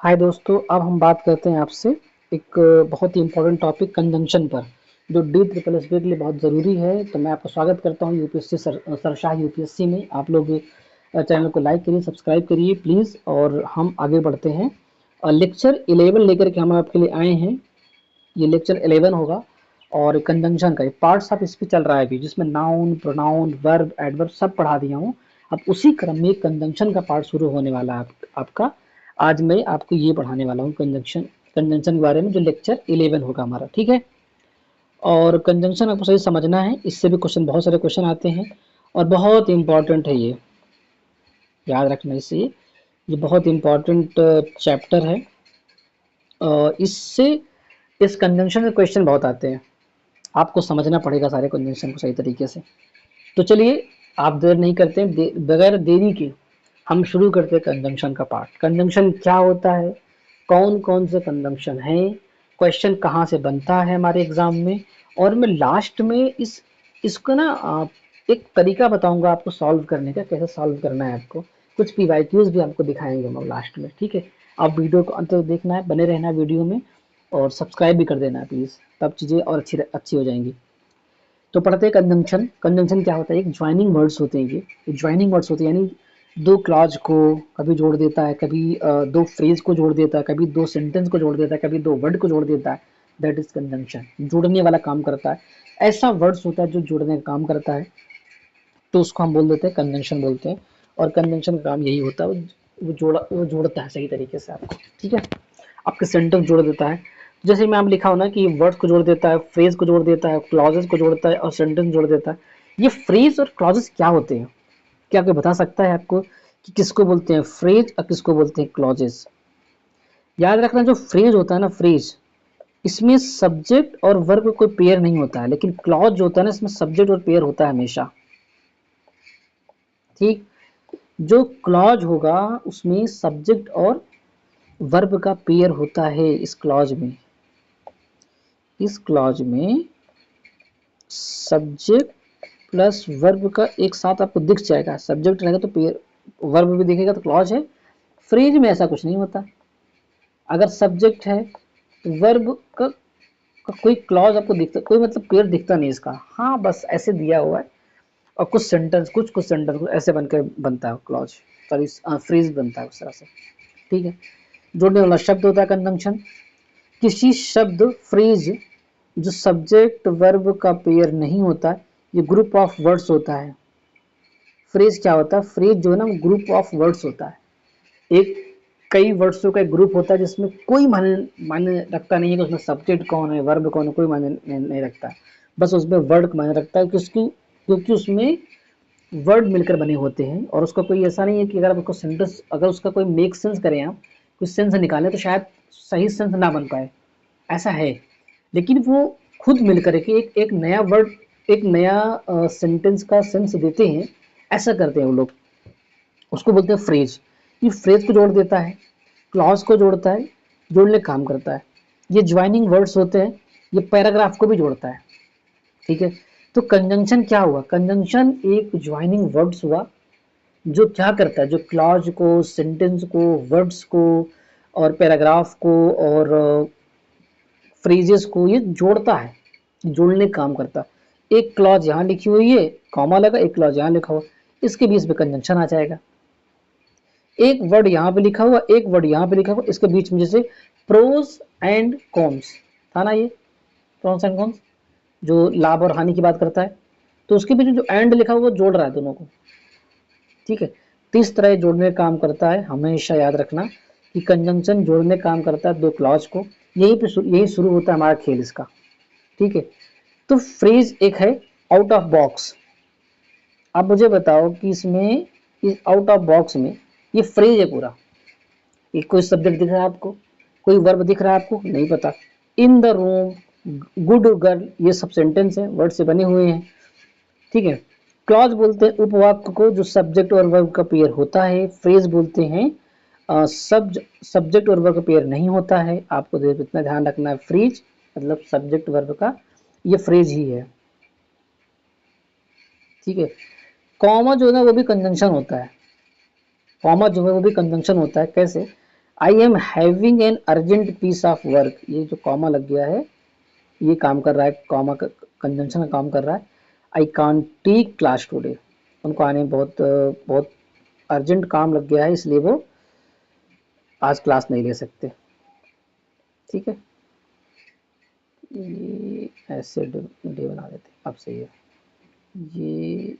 हाय दोस्तों, अब हम बात करते हैं आपसे एक बहुत ही इम्पोर्टेंट टॉपिक कंजंक्शन पर, जो DSSB के लिए बहुत ज़रूरी है। तो मैं आपका स्वागत करता हूँ यूपीएससी सरशाह यूपीएससी में। आप लोग चैनल को लाइक करिए, सब्सक्राइब करिए प्लीज़, और हम आगे बढ़ते हैं। लेक्चर 11 लेकर के हम आपके लिए आए हैं। ये लेक्चर 11 होगा और कंजंक्शन का पार्ट्स ऑफ स्पीच चल रहा है अभी, जिसमें नाउन, प्रोनाउन, वर्ब, एडवर्ब सब पढ़ा दिया हूँ। अब उसी क्रम में कंजंक्शन का पार्ट शुरू होने वाला है आपका। आज मैं आपको ये पढ़ाने वाला हूँ कंजंक्शन के बारे में, जो लेक्चर 11 होगा हमारा, ठीक है। और कंजंक्शन आपको सही समझना है, इससे भी क्वेश्चन, बहुत सारे क्वेश्चन आते हैं और बहुत इंपॉर्टेंट है ये, याद रखना इसे। ये बहुत इंपॉर्टेंट चैप्टर है। इससे इस कंजंक्शन में क्वेश्चन बहुत आते हैं, आपको समझना पड़ेगा सारे कंजंक्शन को सही तरीके से। तो चलिए, आप देर नहीं करते हैं, बगैर देरी के हम शुरू करते हैं कंजंक्शन का पार्ट। कंजंक्शन क्या होता है, कौन कौन से कंजंक्शन हैं, क्वेश्चन कहाँ से बनता है हमारे एग्जाम में, और मैं लास्ट में इसको ना एक तरीका बताऊंगा आपको सॉल्व करने का, कैसे सॉल्व करना है आपको। कुछ पीवाईक्यूज भी आपको दिखाएंगे हम लास्ट में, ठीक है। आप वीडियो को अंत तक देखना है, बने रहना है वीडियो में, और सब्सक्राइब भी कर देना है प्लीज़, तब चीज़ें और अच्छी अच्छी हो जाएंगी। तो पढ़ते हैं कंजंक्शन। कंजंक्शन क्या होता है, एक ज्वाइनिंग वर्ड्स होते हैं। ये ज्वाइनिंग वर्ड्स होते हैं, यानी दो क्लॉज को कभी जोड़ देता है, कभी दो फ्रेज को जोड़ देता है, कभी दो सेंटेंस को जोड़ देता है, कभी दो वर्ड को जोड़ देता है। दैट इज कंजंक्शन, जोड़ने वाला काम करता है। ऐसा वर्ड्स होता है जो जोड़ने का काम करता है, तो उसको हम बोल देते हैं कंजंक्शन बोलते हैं। और कंजंक्शन का काम यही होता है, वो जोड़ता है सही तरीके से आपको, ठीक है। आपके सेंटेंस जोड़ देता है। जैसे मैं आप लिखा हो ना कि वर्ड्स को जोड़ देता है, फ्रेज को जोड़ देता है, क्लॉजेस को जोड़ता है और सेंटेंस जोड़ देता है। ये फ्रेज और क्लॉजेस क्या होते हैं, क्या कोई बता सकता है आपको कि किसको बोलते हैं फ्रेज और किसको बोलते हैं क्लॉजेस? याद रखना, जो फ्रेज होता है ना, फ्रेज, इसमें सब्जेक्ट और वर्ब कोई पेयर नहीं होता है, लेकिन क्लॉज जो होता है ना, इसमें सब्जेक्ट और पेयर होता है हमेशा, ठीक। जो क्लॉज होगा उसमें सब्जेक्ट और वर्ब का पेयर होता है। इस क्लॉज में सब्जेक्ट प्लस वर्ब का एक साथ आपको दिख जाएगा। सब्जेक्ट रहेगा तो पेयर, वर्ब भी दिखेगा तो क्लॉज है। फ्रेज में ऐसा कुछ नहीं होता। अगर सब्जेक्ट है तो वर्ब का कोई क्लॉज आपको दिखता, कोई मतलब पेयर दिखता नहीं इसका। हाँ, बस ऐसे दिया हुआ है, और कुछ सेंटेंस ऐसे बनकर बनता है क्लॉज, सॉरी फ्रेज बनता है उस तरह से, ठीक है। जोड़ने वाला शब्द होता है कंजंक्शन। किसी शब्द, फ्रेज, जो सब्जेक्ट वर्ब का पेयर नहीं होता, ये ग्रुप ऑफ वर्ड्स होता है। फ्रेज क्या होता है, फ्रेज जो है ना, ग्रुप ऑफ वर्ड्स होता है। एक कई वर्ड्सों का एक ग्रुप होता है जिसमें कोई मायने रखता नहीं है कि उसमें सब्जेक्ट कौन है, वर्ब कौन है, कोई मायने नहीं रखता। बस उसमें वर्ड मायने रखता है, क्योंकि उसमें वर्ड मिलकर बने होते हैं। और उसका कोई ऐसा नहीं है कि अगर आप उसको सेंटेंस, अगर उसका कोई मेक सेंस करें, आप कुछ सेंस निकालें, तो शायद सही सेंस ना बन पाए, ऐसा है। लेकिन वो खुद मिलकर के एक नया वर्ड, एक नया सेंटेंस का सेंस देते हैं, ऐसा करते हैं वो लोग, उसको बोलते हैं फ्रेज। ये फ्रेज को जोड़ देता है, क्लॉज को जोड़ता है, जोड़ने का काम करता है। ये ज्वाइनिंग वर्ड्स होते हैं, ये पैराग्राफ को भी जोड़ता है, ठीक है। तो कंजंक्शन क्या हुआ, कंजंक्शन एक ज्वाइनिंग वर्ड्स हुआ, जो क्या करता है, जो क्लॉज को, सेंटेंस को, वर्ड्स को और पैराग्राफ को और फ्रेजेस को ये जोड़ता है, जोड़ने का काम करता है। एक क्लॉज यहाँ लिखी हुई है, कॉमा लगा, एक क्लॉज यहाँ लिखा हुआ, इसके बीच में कंजंक्शन आ जाएगा। एक वर्ड यहाँ पे लिखा हुआ, एक वर्ड यहाँ पे लिखा हुआ, इसके बीच में जैसे प्रोस एंड कॉन्स था ना, ये प्रोस एंड कॉन्स जो लाभ और हानि की बात करता है, तो उसके बीच में जो एंड लिखा हुआ वो जोड़ रहा है दोनों को, ठीक है। तो इस तरह जोड़ने का काम करता है। हमेशा याद रखना कि कंजंक्शन जोड़ने का काम करता है दो क्लॉज को। यही शुरू होता है हमारा खेल इसका, ठीक है। तो फ्रेज एक है आउट ऑफ बॉक्स। अब मुझे बताओ कि इसमें, इस आउट ऑफ बॉक्स में, ये फ्रेज है पूरा। ये कोई सब्जेक्ट दिख रहा है आपको, कोई वर्ब दिख रहा है आपको, नहीं पता। In the room, good girl, ये सब सेंटेंस है, वर्ड से बने हुए हैं, ठीक है। क्लॉज बोलते हैं उपवाक्य को जो सब्जेक्ट और वर्ब का पेयर होता है। फ्रेज बोलते हैं सब्जेक्ट और वर्ब का पेयर नहीं होता है। आपको इतना ध्यान रखना है, फ्रेज मतलब सब्जेक्ट वर्ब का, ये फ्रेज ही है, ठीक है। कॉमा जो है ना, वो भी कंजंक्शन होता है। कॉमा जो है वो भी कंजंक्शन होता है। कैसे? I am having an urgent piece of work, ये जो कॉमा लग गया है ये काम कर रहा है, कॉमा कंजंक्शन का काम कर रहा है। I can't take class today, उनको आने में बहुत बहुत अर्जेंट काम लग गया है, इसलिए वो आज क्लास नहीं ले सकते। ठीक है, ये ऐसे डे बना देते, अब सही है। ये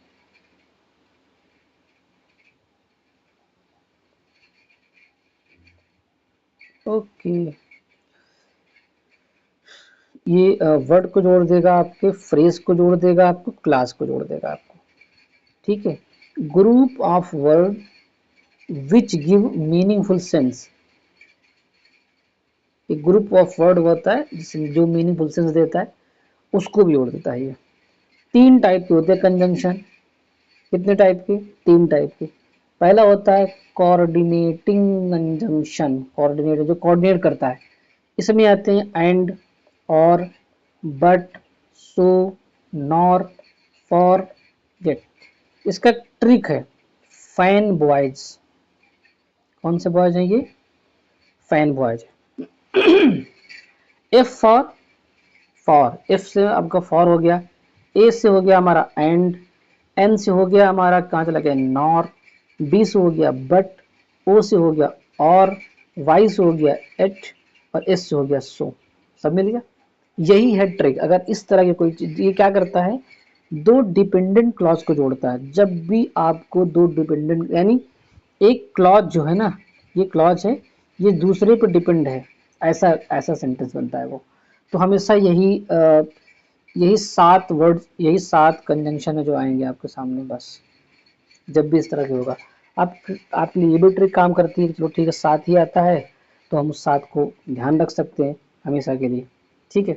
ओके, ये वर्ड को जोड़ देगा, आपके फ्रेज को जोड़ देगा, आपको क्लास को जोड़ देगा आपको। ठीक है, group of word which give meaningful sense, एक ग्रुप ऑफ वर्ड होता है जिसमें जो मीनिंगफुल सेंस देता है उसको भी जोड़ देता है। ये 3 टाइप के होते हैं कंजंक्शन। कितने टाइप के? 3 टाइप के। पहला होता है कोऑर्डिनेटिंग कंजंक्शन, कोऑर्डिनेट जो कोऑर्डिनेट करता है, इसमें आते हैं एंड, और, but, so, nor, for, yet. इसका ट्रिक है फैन बॉयज। कौन से बॉयज हैं ये? Fan boys. F for, for, F से आपका फॉर हो गया, ए से हो गया हमारा एंड, एन से हो गया हमारा कहाँ चला गया नॉर, बी से हो गया बट, ओ से हो गया और, वाई से हो गया एट, और एस से हो गया सो। सब मिल गया। यही है ट्रिक। अगर इस तरह की कोई चीज, ये क्या करता है, 2 डिपेंडेंट क्लॉज को जोड़ता है। जब भी आपको 2 डिपेंडेंट, यानी एक क्लॉज जो है ना, ये क्लॉज है, ये दूसरे पर डिपेंड है, ऐसा ऐसा सेंटेंस बनता है वो। तो हमेशा यही 7 वर्ड, यही 7 कंजंक्शन है जो आएंगे आपके सामने। बस जब भी इस तरह से होगा, आपके लिए ये भी ट्रिक काम करती है कि चलो ठीक है 7 ही आता है, तो हम उस 7 को ध्यान रख सकते हैं हमेशा के लिए। ठीक है,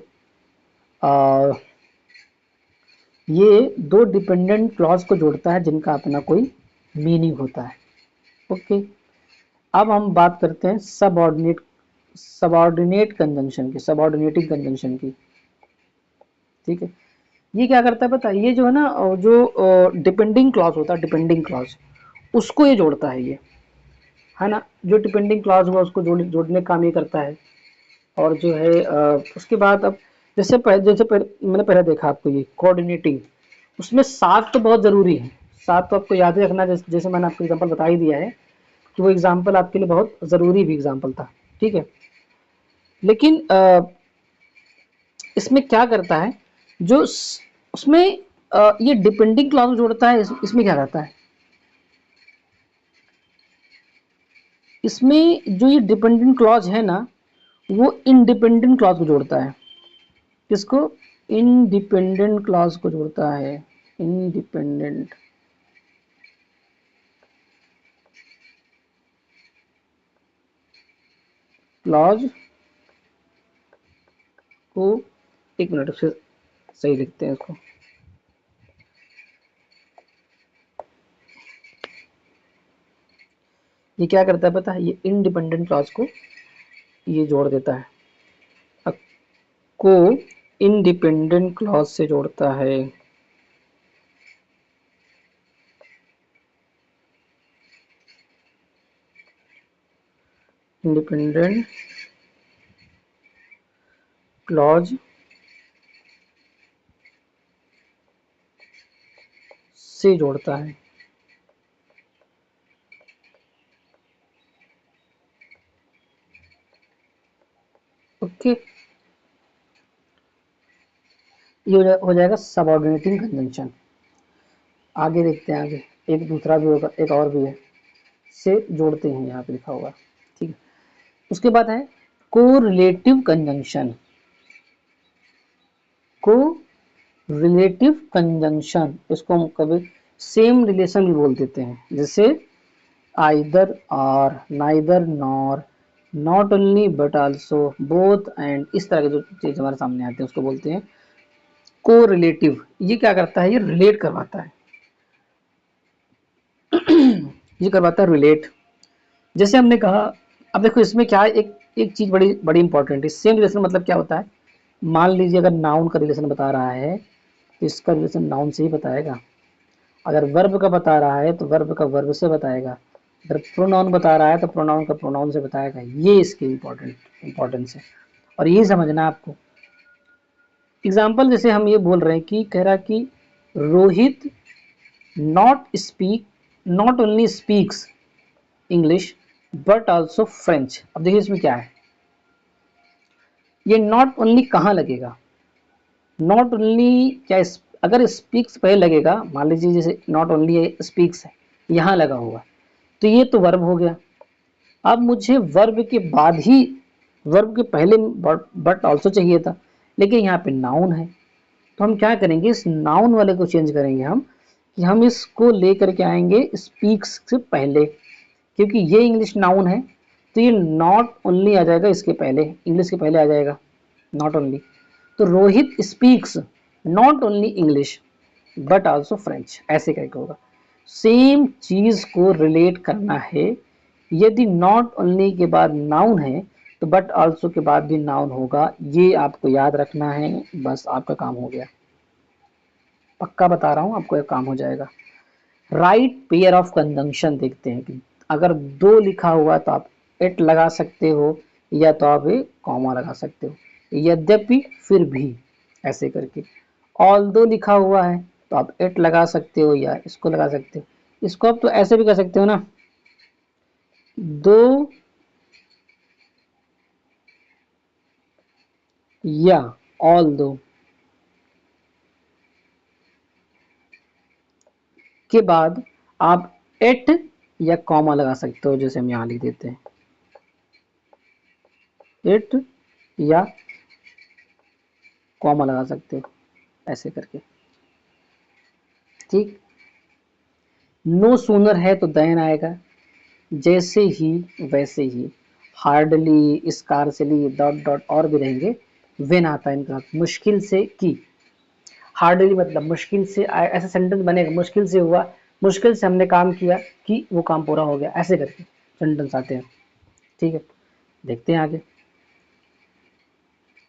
ये 2 डिपेंडेंट क्लॉज को जोड़ता है जिनका अपना कोई मीनिंग होता है। ओके, अब हम बात करते हैं सबऑर्डिनेट कंजंक्शन की, सबऑर्डिनेटिंग कंजंक्शन की। ठीक है, ये क्या करता है पता है, ये जो है ना, जो डिपेंडिंग क्लॉज होता है, डिपेंडिंग क्लॉज, उसको ये जोड़ता है ना। जो डिपेंडिंग क्लॉज हुआ उसको जोड़ने का काम ये करता है। और जो है उसके बाद अब मैंने पहले देखा आपको ये कोऑर्डिनेटिंग, उसमें 7 तो बहुत ज़रूरी है। 7 तो आपको याद ही रखना, जैसे मैंने आपको एग्जांपल बता ही दिया है कि वो एग्जांपल आपके लिए बहुत ज़रूरी भी एग्जांपल था। ठीक है, लेकिन इसमें क्या करता है, जो उसमें ये डिपेंडिंग क्लॉज जोड़ता है, इसमें क्या रहता है, इसमें जो ये डिपेंडेंट क्लॉज है ना, वो इंडिपेंडेंट क्लॉज को जोड़ता है। किसको? इंडिपेंडेंट क्लॉज को जोड़ता है। इंडिपेंडेंट क्लॉज को, एक मिनट से सही लिखते हैं इसको। ये क्या करता है पता है, ये इंडिपेंडेंट क्लॉज को ये जोड़ देता है, को इंडिपेंडेंट क्लॉज से जोड़ता है। इंडिपेंडेंट क्लॉज से जोड़ता है। ओके, ये हो जाएगा सबऑर्डिनेटिंग कंजंक्शन। आगे देखते हैं, आगे एक दूसरा भी होगा, एक और भी है, से जोड़ते हैं, यहाँ पे लिखा होगा। ठीक है, उसके बाद है कोरिलेटिव कंजंक्शन। को रिलेटिव कंजंक्शन, इसको हम कभी सेम रिलेशन भी बोल देते हैं, जैसे आइदर और, neither nor, not only but also, both and, इस तरह के जो चीज हमारे सामने आते हैं उसको बोलते हैं को रिलेटिव। ये क्या करता है, ये रिलेट करवाता है। ये करवाता है रिलेट। जैसे हमने कहा, अब देखो इसमें क्या है, एक एक चीज बड़ी बड़ी इंपॉर्टेंट है। सेम रिलेशन मतलब क्या होता है, मान लीजिए अगर नाउन का रिलेशन बता रहा है तो इसका रिलेशन नाउन से ही बताएगा। अगर वर्ब का बता रहा है तो वर्ब का वर्ब से बताएगा। अगर प्रोनाउन बता रहा है तो प्रोनाउन का प्रोनाउन से बताएगा, ये इसकी इंपॉर्टेंस है और ये समझना है आपको। एग्जाम्पल जैसे हम ये बोल रहे हैं कि कह रहा कि Rohit not only speaks English but also French. अब देखिए इसमें क्या है, ये नॉट ओनली कहाँ लगेगा, नॉट ओनली क्या अगर स्पीक्स पहले लगेगा, मान लीजिए जैसे नॉट ओनली स्पीक्स है यहाँ लगा हुआ, तो ये तो वर्ब हो गया। अब मुझे वर्ब के बाद ही, वर्ब के पहले बट ऑल्सो चाहिए था, लेकिन यहाँ पे नाउन है, तो हम क्या करेंगे, इस नाउन वाले को चेंज करेंगे हम, कि हम इसको लेकर के आएंगे स्पीक्स से पहले, क्योंकि ये इंग्लिश नाउन है तो ये नॉट ओनली आ जाएगा इसके पहले, इंग्लिश के पहले आ जाएगा नॉट ओनली। तो Rohit speaks not only English but also French, ऐसे करके होगा। सेम चीज को रिलेट करना है, यदि नॉट ओनली के बाद नाउन है तो बट आल्सो के बाद भी नाउन होगा, ये आपको याद रखना है, बस आपका काम हो गया। पक्का बता रहा हूं आपको, एक काम हो जाएगा। राइट पेयर ऑफ कंजंक्शन देखते हैं कि अगर दो लिखा हुआ तो आप एट लगा सकते हो या तो आप कॉमा लगा सकते हो, यद्यपि फिर भी ऐसे करके। ऑल दो लिखा हुआ है तो आप एट लगा सकते हो या इसको लगा सकते हो, इसको आप तो ऐसे भी कर सकते हो ना, दो या ऑल दो के बाद आप एट या कॉमा लगा सकते हो, जैसे हम यहाँ लिख देते हैं एट या कॉमा लगा सकते हो ऐसे करके, ठीक। नो सूनर है तो देन आएगा, जैसे ही वैसे ही, हार्डली, स्कारसली, डॉट डॉट और भी रहेंगे, वेन आता है इनका, मुश्किल से की, हार्डली मतलब मुश्किल से, ऐसा सेंटेंस बनेगा, मुश्किल से हुआ, मुश्किल से हमने काम किया कि वो काम पूरा हो गया, ऐसे करके सेंटेंस आते हैं, ठीक है। देखते हैं आगे।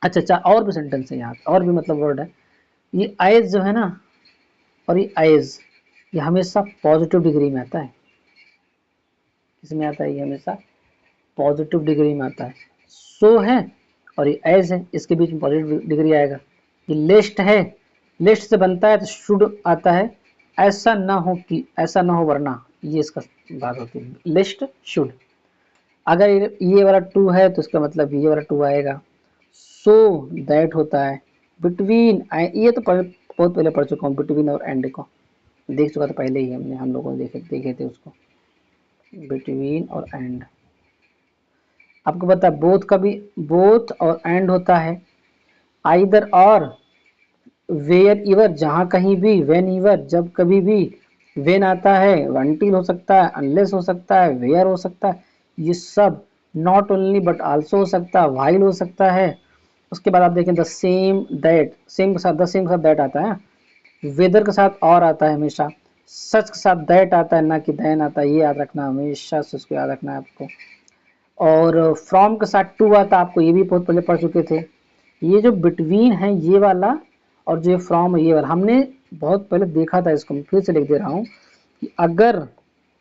अच्छा और भी सेंटेंस है यहाँ, और भी मतलब वर्ड है। ये आइज जो है ना, और ये आइज, ये हमेशा पॉजिटिव डिग्री में आता है, किसमें आता है, ये हमेशा पॉजिटिव डिग्री में आता है। सो है और ये एज है, इसके बीच में पॉजिटिव डिग्री आएगा। ये लिस्ट है, लिस्ट से बनता है तो शुड आता है, ऐसा ना हो कि, ऐसा ना हो वरना, ये इसका बात होती है, लिस्ट शुड। अगर ये वाला टू है तो इसका मतलब ये वाला टू आएगा। सो दैट होता है, बिटवीन, ये तो बहुत पहले पढ़ चुका हूँ, बिटवीन और एंड को देख चुका था पहले ही, हमने हम लोगों ने देखे थे उसको, बिटवीन और एंड। आपको पता है बोथ का भी, बोथ और एंड होता है, आइदर और, वेयर इवर जहाँ कहीं भी, वेन इवर जब कभी भी, वेन आता है, अनटिल हो सकता है, अनलेस हो सकता है, वेयर हो सकता है, ये सब, नॉट ओनली बट आल्सो हो सकता है, व्हाइल हो सकता है। उसके बाद आप देखें द सेम दैट, सेम के साथ द सेम के साथ दैट आता है, वेदर के साथ और आता है हमेशा, सच के साथ दैट आता है, ना कि दैन आता है, ये याद रखना हमेशा से, उसको याद रखना है आपको। और फ्रॉम के साथ टू आता है, आपको ये भी बहुत पहले पढ़ चुके थे। ये जो बिटवीन है ये वाला, और जो फ्रॉम है ये वाला, हमने बहुत पहले देखा था, इसको मैं फिर से लिख दे रहा हूँ कि अगर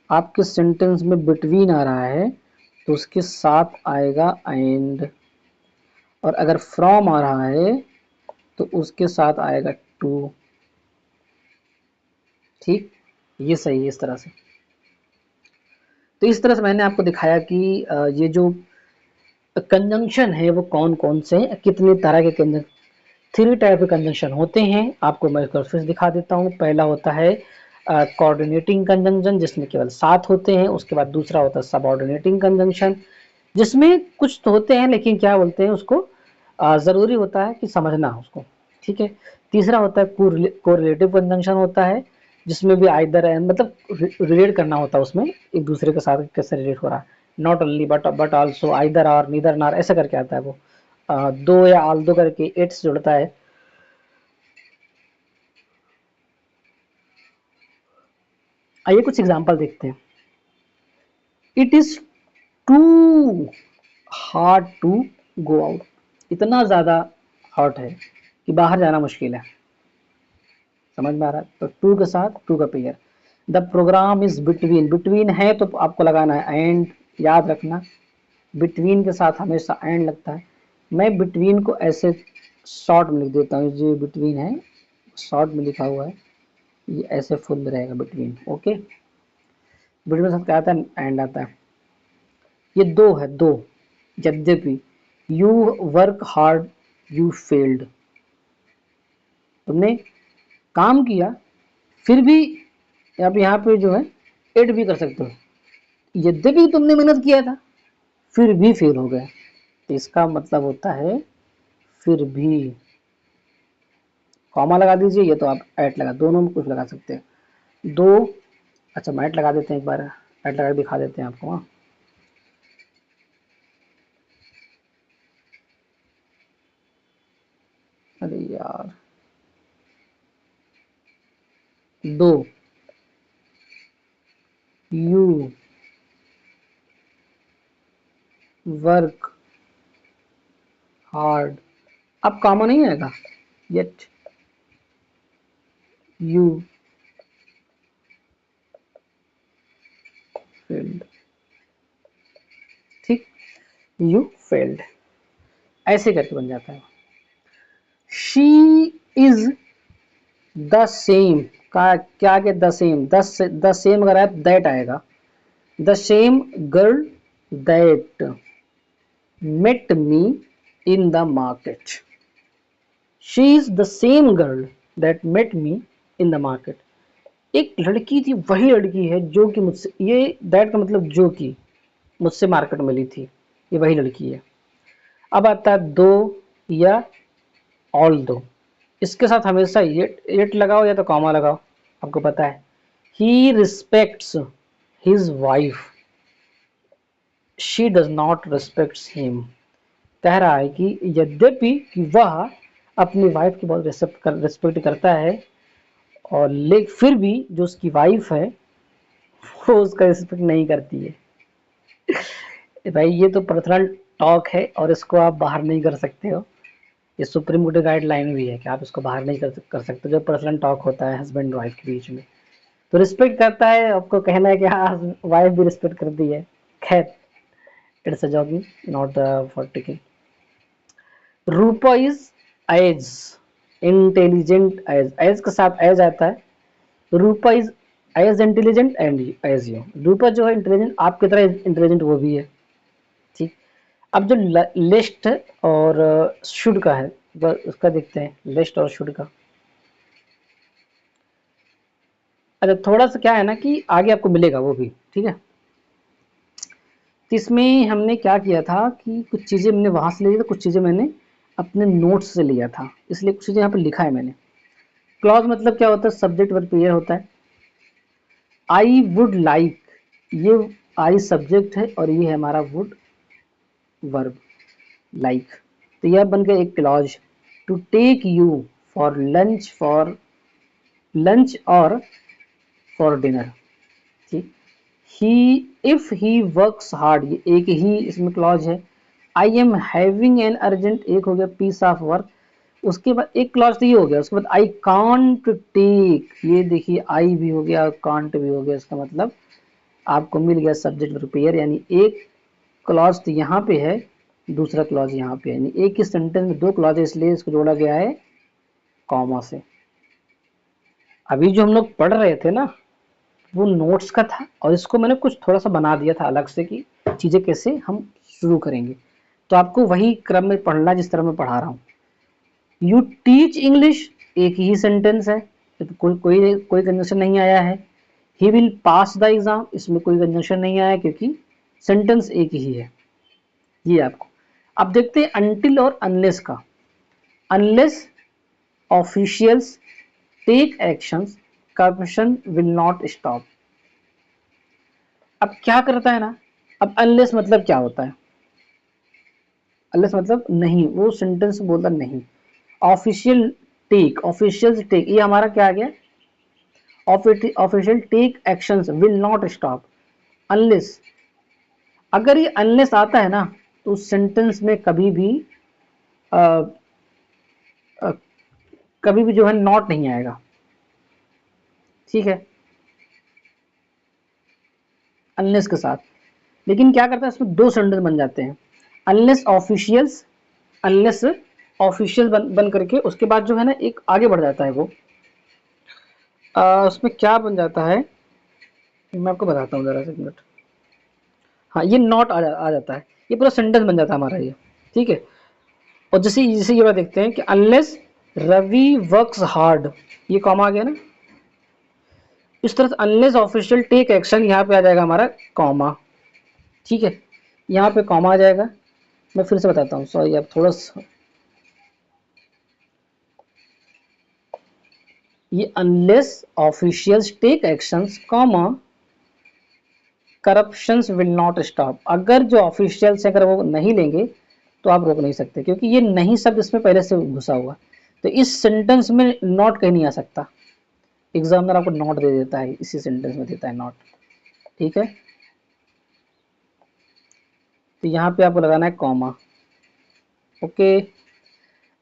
आपके सेंटेंस में बिटवीन आ रहा है तो उसके साथ आएगा एंड, और अगर फ्रॉम आ रहा है तो उसके साथ आएगा टू, ठीक। ये सही है इस तरह से। तो इस तरह से मैंने आपको दिखाया कि ये जो कंजंक्शन है वो कौन कौन से, कितने तरह के कंजंक्शन, थ्री टाइप के कंजंक्शन होते हैं, आपको मैं फिर दिखा देता हूँ। पहला होता है कोऑर्डिनेटिंग कंजंक्शन, जिसमें केवल 7 होते हैं। उसके बाद दूसरा होता है सबऑर्डिनेटिंग कंजंक्शन, जिसमें कुछ तो होते हैं लेकिन क्या बोलते हैं उसको, ज़रूरी होता है कि समझना उसको, ठीक है। तीसरा होता है कोरिलेटिव कंजंक्शन होता है, जिसमें भी आइदर है, मतलब रिलेट करना होता है उसमें, एक दूसरे के साथ कैसे रिलेट हो रहा है, not only but also, either or, neither nor, ऐसा करके आता है वो। दो या आल दो करके एट से जुड़ता है। आइए कुछ एग्जांपल देखते हैं। It is too hard to go out, इतना ज़्यादा हॉट है कि बाहर जाना मुश्किल है, समझ में आ रहा है। तो टू के साथ टू का पेयर। The programme is between, between है तो आपको लगाना है एंड, याद रखना बिटवीन के साथ हमेशा एंड लगता है। मैं बिटवीन को ऐसे शॉर्ट में लिख देता हूँ, जो बिटवीन है शॉर्ट में लिखा हुआ है, ये ऐसे फुल में रहेगा बिटवीन। ओके, बिटवीन के साथ क्या आता है, एंड आता है। ये दो है, दो, यद्यपि you work hard you failed, तुमने काम किया फिर भी, आप यहाँ पे जो है एड भी कर सकते हो, यद्यपि तुमने मेहनत किया था फिर भी फेल हो गए, तो इसका मतलब होता है फिर भी। कॉमा लगा दीजिए, ये तो आप एट लगा, दोनों में कुछ लगा सकते हैं। दो, अच्छा मैट लगा देते हैं, एक बार ऐड लगा के दिखा देते हैं आपको। हाँ, अरे यार, दो, यू वर्क हार्ड, अब कॉमा नहीं आएगा, येट यू फेल्ड, ठीक, यू फेल्ड, ऐसे करके बन जाता है। शी इज द सेम का क्या, के द सेम, द सेम अगर आए दैट आएगा, the same girl that met me in the market, she is the same girl that met me in the market, एक लड़की थी, वही लड़की है जो कि मुझसे, ये दैट का मतलब जो कि मुझसे मार्केट में मिली थी, ये वही लड़की है। अब आता है दो या ऑल दो, इसके साथ हमेशा येट लगाओ या तो कॉमा लगाओ, आपको पता है। He respects his wife, she does not respects him, कह रहा है कि यद्यपि कि वह अपनी वाइफ की बहुत रिस्पेक्ट करता है, और ले फिर भी जो उसकी वाइफ है वो उसका रिस्पेक्ट नहीं करती है। भाई ये तो पर्सनल टॉक है और इसको आप बाहर नहीं कर सकते हो, ये सुप्रीम कोर्ट गाइडलाइन भी है कि आप इसको बाहर नहीं कर सकते, जो पर्सनल टॉक होता है हस्बैंड वाइफ के बीच में। तो रिस्पेक्ट करता है, आपको कहना है कि हाँ वाइफ भी रिस्पेक्ट करती है, खैर it's a jogging not for taking. Rupa is as intelligent as, as के साथ एज आता है। Rupa is as intelligent and as you, Rupa जो है इंटेलिजेंट आपकी तरह इंटेलिजेंट वो भी है, ठीक। अब जो लिस्ट और शुड का है, उसका देखते हैं, लिस्ट और शुड का। अच्छा थोड़ा सा क्या है ना कि आगे आपको मिलेगा वो भी, ठीक है। तो इसमें हमने क्या किया था कि कुछ चीज़ें मैंने वहाँ से ली थी, कुछ चीज़ें मैंने अपने नोट्स से लिया था, इसलिए कुछ चीज़ें यहाँ पे लिखा है मैंने। क्लॉज मतलब क्या होता है, सब्जेक्ट वर्ब पेयर होता है। आई वुड लाइक, ये आई सब्जेक्ट है और ये है हमारा वुड वर्ब लाइक, तो यह बन गया एक clause. To take you for lunch और फॉर डिनर, ठीक। He if he works hard, ये एक ही इसमें क्लॉज है। I am having an urgent, एक हो गया पीस ऑफ वर्क, उसके बाद एक क्लॉज तो ये हो गया, उसके बाद आई कांट टेक, ये देखिए आई भी हो गया कांट भी हो गया, इसका मतलब आपको मिल गया सब्जेक्ट वर्ब पेयर, यानी एक क्लॉज तो यहाँ पे है, दूसरा क्लॉज यहाँ पे है, यानी एक ही सेंटेंस में दो क्लॉज है, इसलिए इसको जोड़ा गया है कॉमा से। अभी जो हम लोग पढ़ रहे थे ना वो नोट्स का था, और इसको मैंने कुछ थोड़ा सा बना दिया था अलग से कि चीज़ें कैसे हम शुरू करेंगे, तो आपको वही क्रम में पढ़ना जिस तरह मैं पढ़ा रहा हूँ। यू टीच इंग्लिश, एक ही सेंटेंस है, तो कोई कंजंक्शन नहीं आया है। He will pass the exam, इसमें कोई कंजंक्शन नहीं आया क्योंकि सेंटेंस एक ही है, ये आपको। अब देखते हैं अनटिल और अनलेस का। Unless officials take actions, corruption will not stop. अब क्या करता है ना, अब अनलेस मतलब क्या होता है, अनलेस मतलब नहीं, वो सेंटेंस बोलता नहीं। ऑफिशियल टेक, ऑफिशियल टेक, ये हमारा क्या आ गया, official take actions will not stop. Unless, अगर ये अनलेस आता है ना तो उस सेंटेंस में कभी भी आ, आ, कभी भी जो है नॉट नहीं आएगा, ठीक है। अनलेस के साथ। लेकिन क्या करता है इसमें दो सेंटेंस बन जाते हैं, अनलेस ऑफिशियल्स, अनलेस ऑफिशियल बन करके उसके बाद जो है ना एक आगे बढ़ जाता है वो, उसमें क्या बन जाता है मैं आपको बताता हूँ जरा से, एक मिनट। हाँ ये नॉट आ जाता है, ये पूरा सेंटेंस बन जाता है हमारा ये, ठीक है। और जैसे जैसे ये बात देखते हैं कि अनलेस रवि वर्क्स हार्ड, ये कॉमा आ गया ना, इस तरह से अनलेस ऑफिशियल टेक एक्शन, यहाँ पे आ जाएगा हमारा कॉमा, ठीक है, यहाँ पे कॉमा आ जाएगा। मैं फिर से बताता हूँ, सॉरी आप थोड़ा सा, ये unless officials take actions comma corruptions will not stop, अगर जो ऑफिशियल्स अगर वो नहीं लेंगे तो आप रोक नहीं सकते, क्योंकि ये नहीं शब्द इसमें पहले से घुसा हुआ, तो इस सेंटेंस में नॉट कहीं नहीं आ सकता। एग्जामिनर आपको नॉट दे देता है, इसी सेंटेंस में देता है नॉट, ठीक है। तो यहाँ पे आपको लगाना है कॉमा, ओके।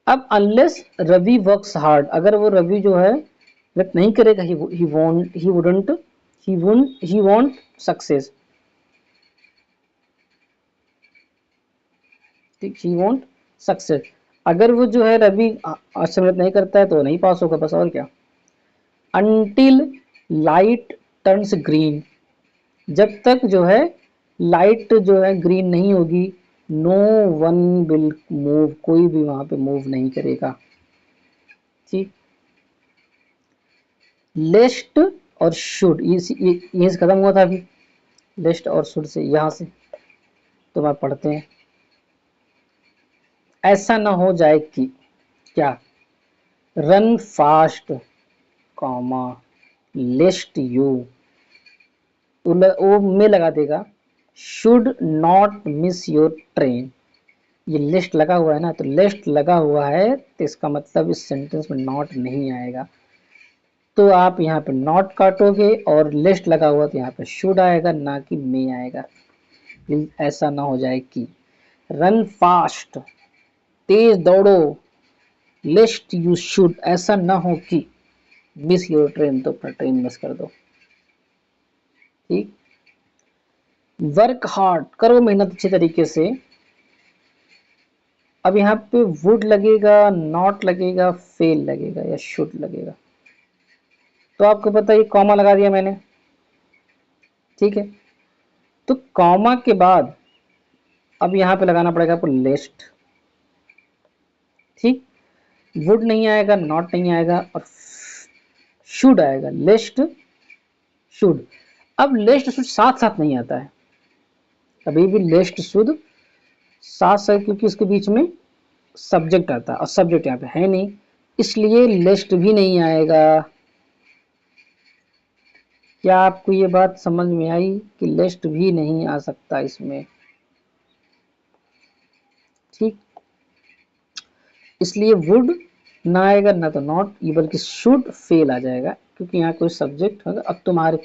अब अनलेस रवि वर्क्स हार्ड, अगर वो रवि जो है मेहनत नहीं करेगा, ही वॉन्ट सक्सेस, ठीक, ही वॉन्ट सक्सेस, अगर वो जो है रवि अच्छा मेहनत नहीं करता है तो नहीं पास होगा, बस और क्या। अनटिल लाइट टर्न्स ग्रीन, जब तक जो है लाइट जो है ग्रीन नहीं होगी, नो वन विल मूव, कोई भी वहां पे मूव नहीं करेगा, ठीक। लेस्ट और शुड, ये से खत्म हुआ था अभी, लेस्ट और शुड से, यहां से तो आप पढ़ते हैं, ऐसा ना हो जाए कि क्या, रन फास्ट कॉमा लेस्ट यू, वो में लगा देगा, should not miss your train, ये लिस्ट लगा हुआ है ना, तो लिस्ट लगा हुआ है तो इसका मतलब इस सेंटेंस में नॉट नहीं आएगा, तो आप यहाँ पे नॉट काटोगे और लिस्ट लगा हुआ तो यहाँ पे शुड आएगा, ना कि मे आएगा। ऐसा ना हो जाए कि, रन फास्ट तेज दौड़ो, लिस्ट यू शुड, ऐसा ना हो कि मिस योर ट्रेन, तो अपना ट्रेन मिस कर दो, ठीक। वर्क हार्ड, करो मेहनत अच्छे तरीके से, अब यहाँ पे वुड लगेगा, नॉट लगेगा, फेल लगेगा या शुड लगेगा, तो आपको पता है कॉमा लगा दिया मैंने, ठीक है। तो कॉमा के बाद अब यहाँ पे लगाना पड़ेगा आपको लिस्ट, ठीक, वुड नहीं आएगा, नॉट नहीं आएगा और शुड आएगा, लिस्ट शुड। अब लिस्ट शुड साथ साथ नहीं आता है कभी भी, लिस्ट शुड साथ साथ, क्योंकि इसके बीच में सब्जेक्ट आता है और सब्जेक्ट यहाँ पे है नहीं, इसलिए लिस्ट भी नहीं आएगा। क्या आपको ये बात समझ में आई कि लिस्ट भी नहीं आ सकता इसमें, ठीक। इसलिए वुड ना आएगा, ना तो नॉट, ये बल्कि शुड फेल आ जाएगा, क्योंकि यहाँ कोई सब्जेक्ट होगा। अब तुम्हारे,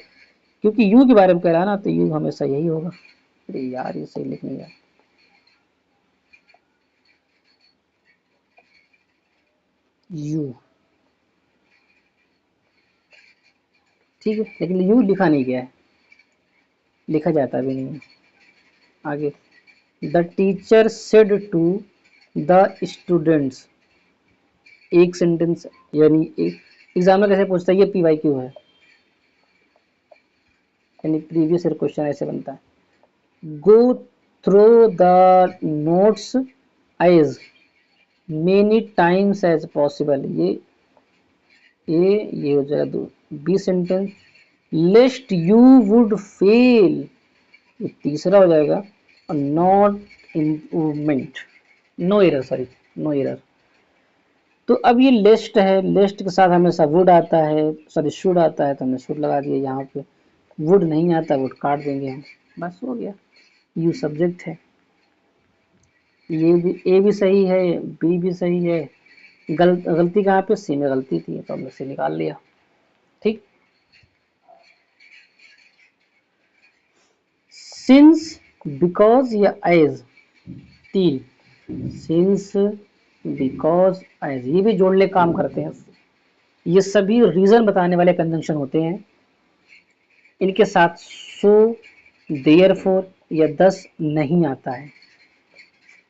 क्योंकि यू के बारे में कह रहा है ना, तो यू हमेशा यही होगा। अरे यार ये सही लिख नहीं रहा, यू, ठीक है, लेकिन यू लिखा नहीं गया है, लिखा जाता भी नहीं है। आगे, the teacher said to the students, एक सेंटेंस, यानी एक एग्जाम में कैसे पूछता है, ये पी वाई क्यू है, यानी प्रीवियस ईयर क्वेश्चन ऐसे बनता है, go through the notes as many times as possible, ये हो जाएगा दो, B sentence, lest you would fail, ये तीसरा हो जाएगा, और not improvement, no error, sorry no error. तो अब ये लिस्ट है, लिस्ट के साथ हमेशा वुड आता है, सॉरी शुड आता है, तो हमने शुड लगा दिया यहाँ पे, वुड नहीं आता, वुड काट देंगे हम, बस हो गया। यू सब्जेक्ट है, ये भी ए भी सही है, बी भी सही है, गलती कहाँ पे, सी में गलती थी तो हमने सी निकाल लिया, ठीक। सिंस, बिकॉज या एज, तीन, सिंस, बिकॉज, एज, ये भी जोड़ने काम करते हैं, ये सभी रीजन बताने वाले कंजंक्शन होते हैं, इनके साथ सो देयरफॉर या दस नहीं आता है,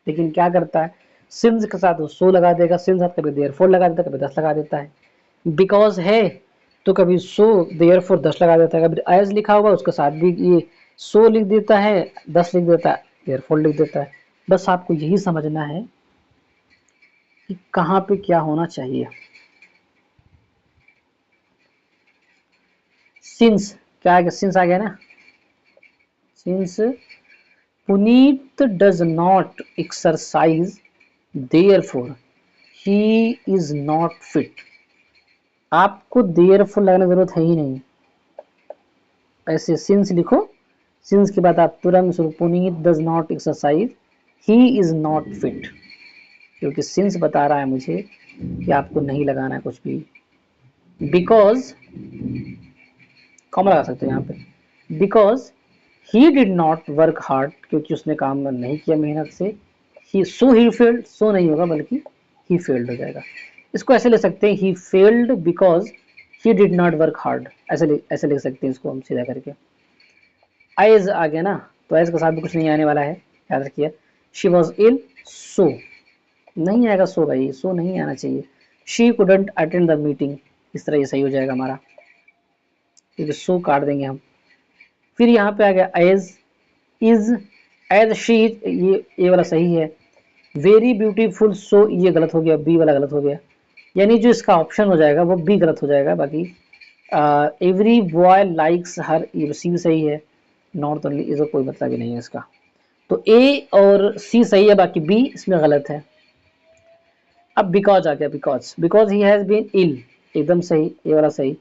लेकिन क्या करता है, सिंस के साथ वो सो लगा देगा, सिंस साथ कभी देयरफॉर लगा देता है, कभी 10 लगा देता है। बिकॉज है तो कभी सो देयरफॉर 10 लगा देता है, कभी एज लिखा होगा उसके साथ भी ये सो लिख देता है, 10 लिख देता है, देयरफॉर लिख देता है। बस आपको यही समझना है कि कहाँ पे क्या होना चाहिए। सिंस क्या आ गया, सिंस आ गया ना, since Puneet does not exercise therefore he is not fit. आपको देयरफॉर लगाने की जरूरत है ही नहीं, ऐसे सिंस लिखो, सिंस के बाद आप तुरंत शुरू Puneet does not exercise he is not fit, क्योंकि सिंस बता रहा है मुझे कि आपको नहीं लगाना है कुछ भी। बिकॉज कॉमा लगा सकते हो यहाँ पे, because he did not work hard, क्योंकि उसने काम नहीं किया मेहनत से, ही सो ही फेल्ड, सो नहीं होगा बल्कि ही फेल्ड हो जाएगा। इसको ऐसे ले सकते हैं, he failed because he did not work hard, ऐसे लिख सकते हैं इसको हम सीधा करके। आइज आ गया ना, तो आइज के साथ भी कुछ नहीं आने वाला है, याद रखिए। शी वॉज इल, सो नहीं आएगा, सो भाई सो नहीं आना चाहिए। She couldn't attend the meeting, इस तरह ये सही हो जाएगा हमारा, क्योंकि सो काट देंगे हम। फिर यहाँ पे आ गया एज, इज, एज शी, ये वाला सही है। वेरी ब्यूटीफुल, सो ये गलत हो गया, बी वाला गलत हो गया, यानी जो इसका ऑप्शन हो जाएगा वो बी गलत हो जाएगा। बाकी एवरी बॉय लाइक्स हर, ये सी भी सही है, नॉट ओनली, इसका कोई मतलब ही नहीं है इसका। तो ए और सी सही है, बाकी बी इसमें गलत है। अब बिकॉज आ गया, because he has been ill, एकदम सही, ये वाला सही।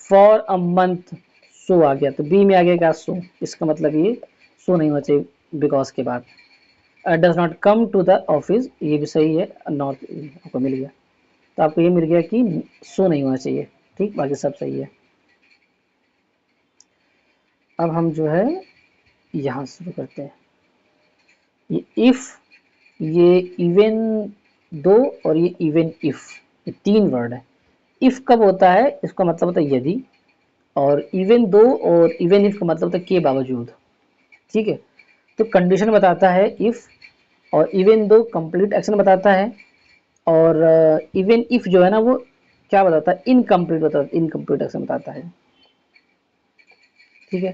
फॉर अ मंथ, सो आ गया, तो बी में आ गया क्या, सो, इसका मतलब ये सो नहीं होना चाहिए बिकॉज के बाद। Does not come to the office, ये भी सही है, नॉट आपको मिल गया, तो आपको ये मिल गया कि सो नहीं होना चाहिए, ठीक, बाकी सब सही है। अब हम जो है यहाँ शुरू करते हैं। ये इफ, ये इवन दो, और ये इवन इफ, ये तीन वर्ड है। इफ कब होता है, इसका मतलब होता है यदि, और इवन दो और इवन इफ का मतलब होता है के बावजूद, ठीक है। तो कंडीशन बताता है इफ, और इवन दो कंप्लीट एक्शन बताता है, और इवन इफ जो है ना वो क्या बताता है, इनकम्प्लीट बताता है, इनकम्प्लीट एक्शन बताता है, ठीक है।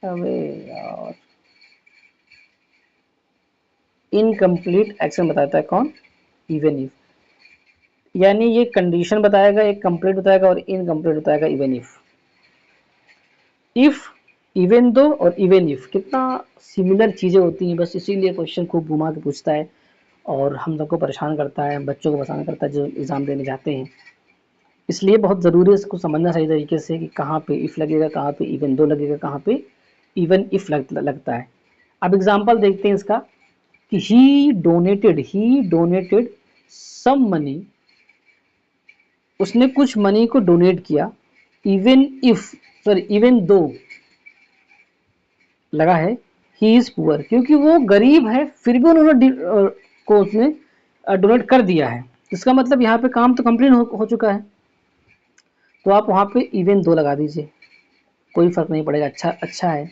अबे यार, इनकम्प्लीट एक्शन बताता है कौन, इवन इफ, यानी ये कंडीशन बताएगा, एक कंप्लीट बताएगा और इनकम्प्लीट बताएगा even if. If, even though और इवन इफ कितना सिमिलर चीज़ें होती हैं, बस इसीलिए क्वेश्चन खूब घुमा के पूछता है और हम लोग को परेशान करता है, बच्चों को परेशान करता है जो एग्ज़ाम देने जाते हैं। इसलिए बहुत ज़रूरी है इसको समझना सही तरीके से कि कहाँ पे इफ़ लगेगा, कहाँ पे इवन दो लगेगा, कहाँ पे इवन इफ लगता है। अब एग्जाम्पल देखते हैं इसका कि ही डोनेटेड सम मनी, उसने कुछ मनी को डोनेट किया, इवन दो लगा है ही इज पुअर, क्योंकि वो गरीब है फिर भी उन्होंने को उसने डोनेट कर दिया है, इसका मतलब यहाँ पे काम तो कंप्लीट हो चुका है। तो आप वहाँ पे इवन दो लगा दीजिए, कोई फर्क नहीं पड़ेगा, अच्छा है।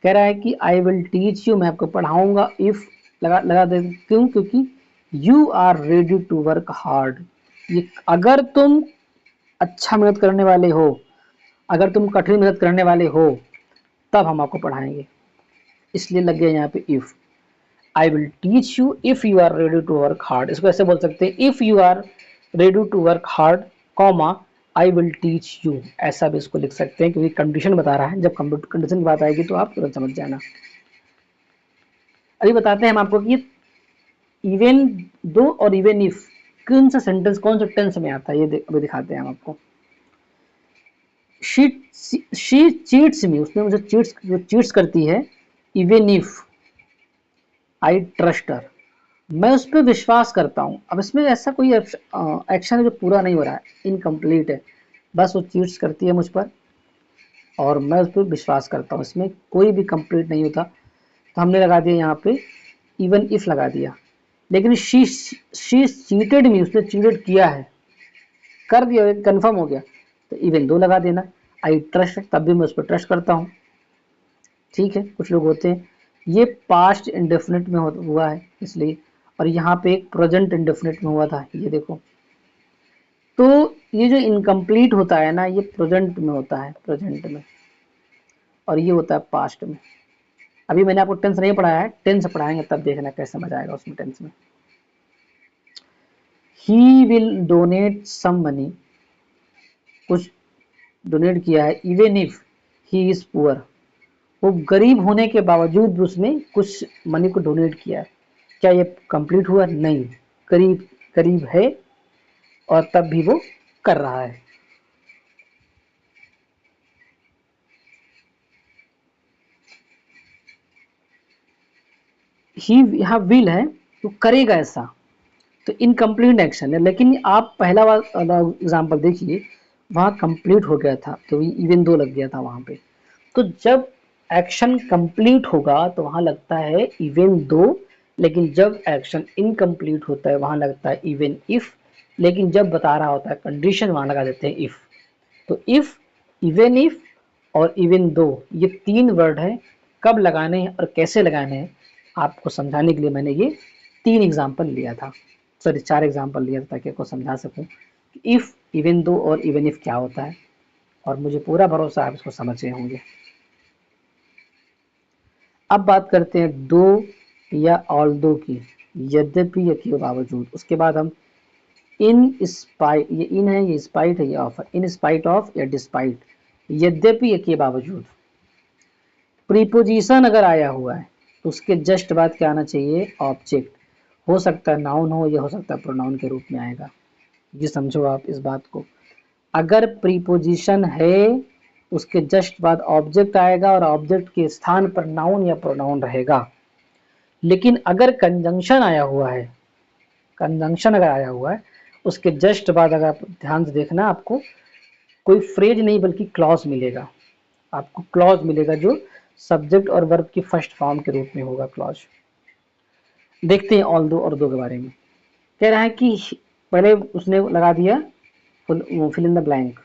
कह रहा है कि आई विल टीच यू, मैं आपको पढ़ाऊंगा, इफ लगा दे, क्यों, क्योंकि you are ready to work hard, ये अगर तुम अच्छा मेहनत करने वाले हो, अगर तुम कठिन मेहनत करने वाले हो तब हम आपको पढ़ाएंगे, इसलिए लग गया यहाँ पे if. I will teach you if you are ready to work hard, इसको ऐसे बोल सकते हैं, if you are ready to work hard comma I will teach you, ऐसा भी इसको लिख सकते हैं, क्योंकि कंडीशन बता रहा है, जब कंडीशन की बात आएगी तो आप तुरंत समझ जाना। अभी बताते हैं हम आपको कि इवन दो और इवन इफ कौन सा सेंटेंस, कौन सा टेंस में आता है, ये अभी दिखाते हैं हम आपको। शी चीट्स मी, उसने मुझे चीट्स करती है, even if I trust her, मैं उस पर विश्वास करता हूँ। अब इसमें ऐसा कोई एक्शन है जो पूरा नहीं हो रहा है, इनकम्प्लीट है, बस वो चीट्स करती है मुझ पर और मैं उस पर विश्वास करता हूँ, इसमें कोई भी कंप्लीट नहीं होता, तो हमने लगा दिया यहाँ पे इवन इफ लगा दिया। लेकिन शी चीटेड मी, उसने चीटेड किया है, कर दिया, कंफर्म हो गया, तो इवन दो लगा देना। आई ट्रस्ट, तब भी मैं उस पर ट्रस्ट करता हूँ। ठीक है, कुछ लोग होते हैं ये पास्ट इंडेफिनिट में हुआ है इसलिए, और यहाँ पे एक प्रेजेंट इंडेफिनिट में हुआ था, ये देखो। तो ये जो इनकम्प्लीट होता है ना, ये प्रेजेंट में होता है, प्रेजेंट में, और ये होता है पास्ट में। अभी मैंने आपको टेंस नहीं पढ़ाया है, टेंस पढ़ाएंगे तब देखना कैसे मजा आएगा उसमें, टेंस में। He will donate some money, कुछ डोनेट किया है, even if he is poor, वो गरीब होने के बावजूद भी उसने कुछ मनी को डोनेट किया है। क्या ये कंप्लीट हुआ? नहीं, करीब करीब है, और तब भी वो कर रहा है। ही यहाँ विल है तो करेगा ऐसा, तो इनकम्प्लीट एक्शन है। लेकिन आप पहला वाला एग्जाम्पल देखिए, वहाँ कंप्लीट हो गया था तो इवन दो लग गया था वहाँ पे। तो जब एक्शन कंप्लीट होगा तो वहाँ लगता है इवन दो, लेकिन जब एक्शन इनकम्प्लीट होता है वहाँ लगता है इवन इफ, लेकिन जब बता रहा होता है कंडीशन वहाँ लगा देते हैं इफ। तो इफ, इवन इफ और इवन दो, ये तीन वर्ड है, कब लगाने हैं और कैसे लगाने हैं आपको समझाने के लिए मैंने ये तीन एग्जाम्पल लिया था, सॉरी 4 एग्जाम्पल लिया था, ताकि आपको समझा सकूं कि इफ, इवन दो और इवन इफ क्या होता है, और मुझे पूरा भरोसा आप इसको समझ गए होंगे। अब बात करते हैं दो या ऑल्दो की, यद्यपि या के बावजूद। उसके बाद हम इन स्पाइट, ये इन है, ये स्पाइट है, ये ऑफ है, इन स्पाइट ऑफ या डिस्पाइट, यद्यपि या के बावजूद। प्रीपोजिशन अगर आया हुआ है तो उसके जस्ट बाद क्या आना चाहिए? ऑब्जेक्ट। हो सकता है नाउन हो या हो सकता है प्रोनाउन के रूप में आएगा, ये समझो आप इस बात को। अगर प्रीपोजिशन है उसके जस्ट बाद ऑब्जेक्ट आएगा और ऑब्जेक्ट के स्थान पर नाउन या प्रोनाउन रहेगा। लेकिन अगर कंजंक्शन आया हुआ है, कंजंक्शन अगर आया हुआ है उसके जस्ट बाद, अगर आप ध्यान से देखना, आपको कोई फ्रेज नहीं बल्कि क्लॉज मिलेगा, आपको क्लॉज मिलेगा जो सब्जेक्ट और वर्ब की फर्स्ट फॉर्म के रूप में होगा क्लॉज। देखते हैं ऑल दो और दो के बारे में। कह रहा है कि पहले उसने लगा दिया फिल इन द ब्लैंक,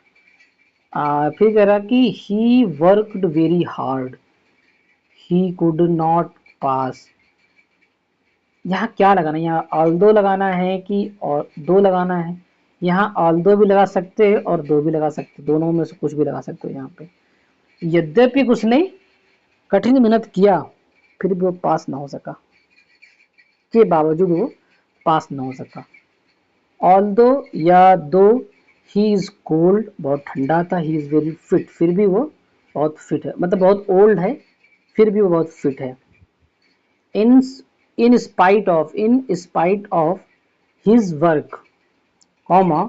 फिर कह रहा कि he worked very hard, he could not pass. यहाँ क्या लगाना है? यहाँ ऑल्दो लगाना है कि और दो लगाना है? यहाँ ऑल्दो भी लगा सकते हैं और दो भी लगा सकते, दोनों में से कुछ भी लगा सकते हो यहाँ पे। यद्यपि उसने कठिन मेहनत किया फिर भी वो पास ना हो सका, के बावजूद वो पास ना हो सका। ऑल्दो या दो ही इज कोल्ड, बहुत ठंडा था, ही इज वेरी फिट, फिर भी वो बहुत फिट है, मतलब बहुत ओल्ड है फिर भी वो बहुत फिट है। In in spite of his work, comma,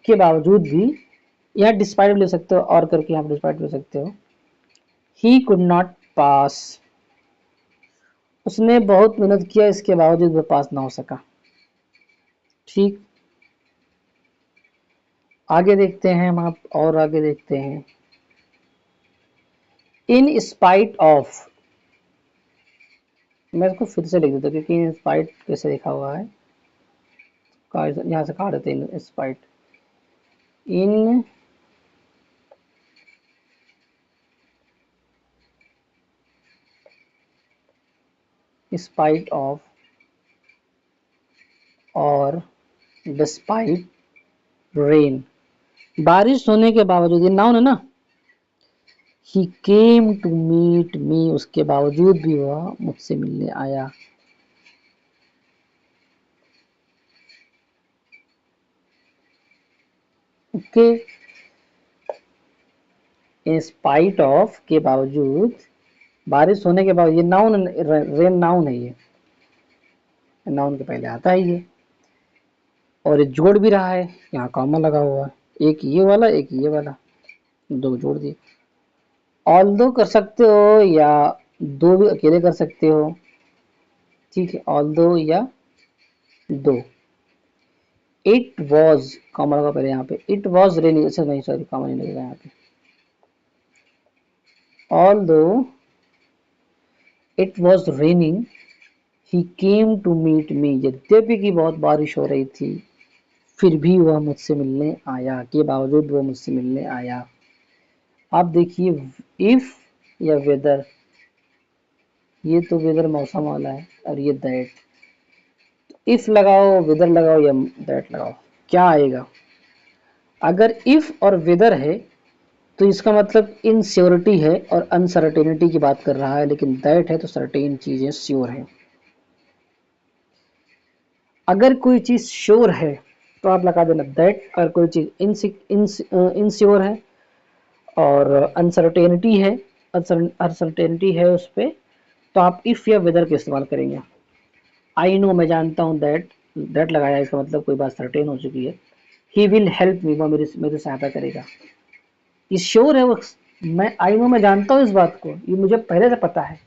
के बावजूद भी, यहाँ डिस्पाइट ले सकते हो और करके यहाँ डिस्पाइट ले सकते हो। ही कुड नॉट पास, उसने बहुत मेहनत किया इसके बावजूद वो पास ना हो सका। ठीक, आगे देखते हैं हम, आप और आगे देखते हैं। इन स्पाइट ऑफ, मैं इसको फिर से लिख देता हूँ क्योंकि इन स्पाइट कैसे लिखा हुआ है, यहाँ से काट देते हैं, in spite, in spite of और डिस्पाइट रेन, बारिश होने के बावजूद, ये नाउन है ना। ही केम टू मीट मी, उसके बावजूद भी वह मुझसे मिलने आया। ओके, इन स्पाइट ऑफ के बावजूद, बारिश होने के बावजूद, ये नाउन, रेन नाउन है, ये नाउन के पहले आता है ये, और ये जोड़ भी रहा है, यहाँ कॉमा लगा हुआ है, एक ये वाला एक ये वाला, दो जोड़ दिए। ऑल्दो कर सकते हो या दो भी अकेले कर सकते हो, ठीक है, ऑल्दो या दो। इट वॉज, कॉमा लगा पहले यहाँ पे, इट वॉज रेनिंग, अच्छा नहीं सॉरी कॉमा नहीं लगेगा यहाँ पे। Although it was raining he came to meet me, यद्यपि की बहुत बारिश हो रही थी फिर भी वह मुझसे मिलने आया, के बावजूद वह मुझसे मिलने आया। आप देखिए इफ या वेदर, ये तो वेदर मौसम वाला है, और ये दैट। इफ लगाओ, वेदर लगाओ या दैट लगाओ, क्या आएगा? अगर इफ और वेदर है तो इसका मतलब इनश्योरिटी है और अनसर्टेनिटी की बात कर रहा है, लेकिन दैट है तो सर्टेन चीजें श्योर है। अगर कोई चीज श्योर है तो आप लगा देना दैट, अगर कोई चीज इनश्योर है और अनसर्टेनिटी है, अनसर्टेनिटी है उस पर, तो आप इफ या वेदर का इस्तेमाल करेंगे। आई नो, मैं जानता हूँ, दैट लगाया, इसका मतलब कोई बात सर्टेन हो चुकी है। ही विल हेल्प मी, वो मेरी सहायता करेगा। ये श्योर है वो, मैं आई नो, मैं जानता हूँ इस बात को, ये मुझे पहले से पता है,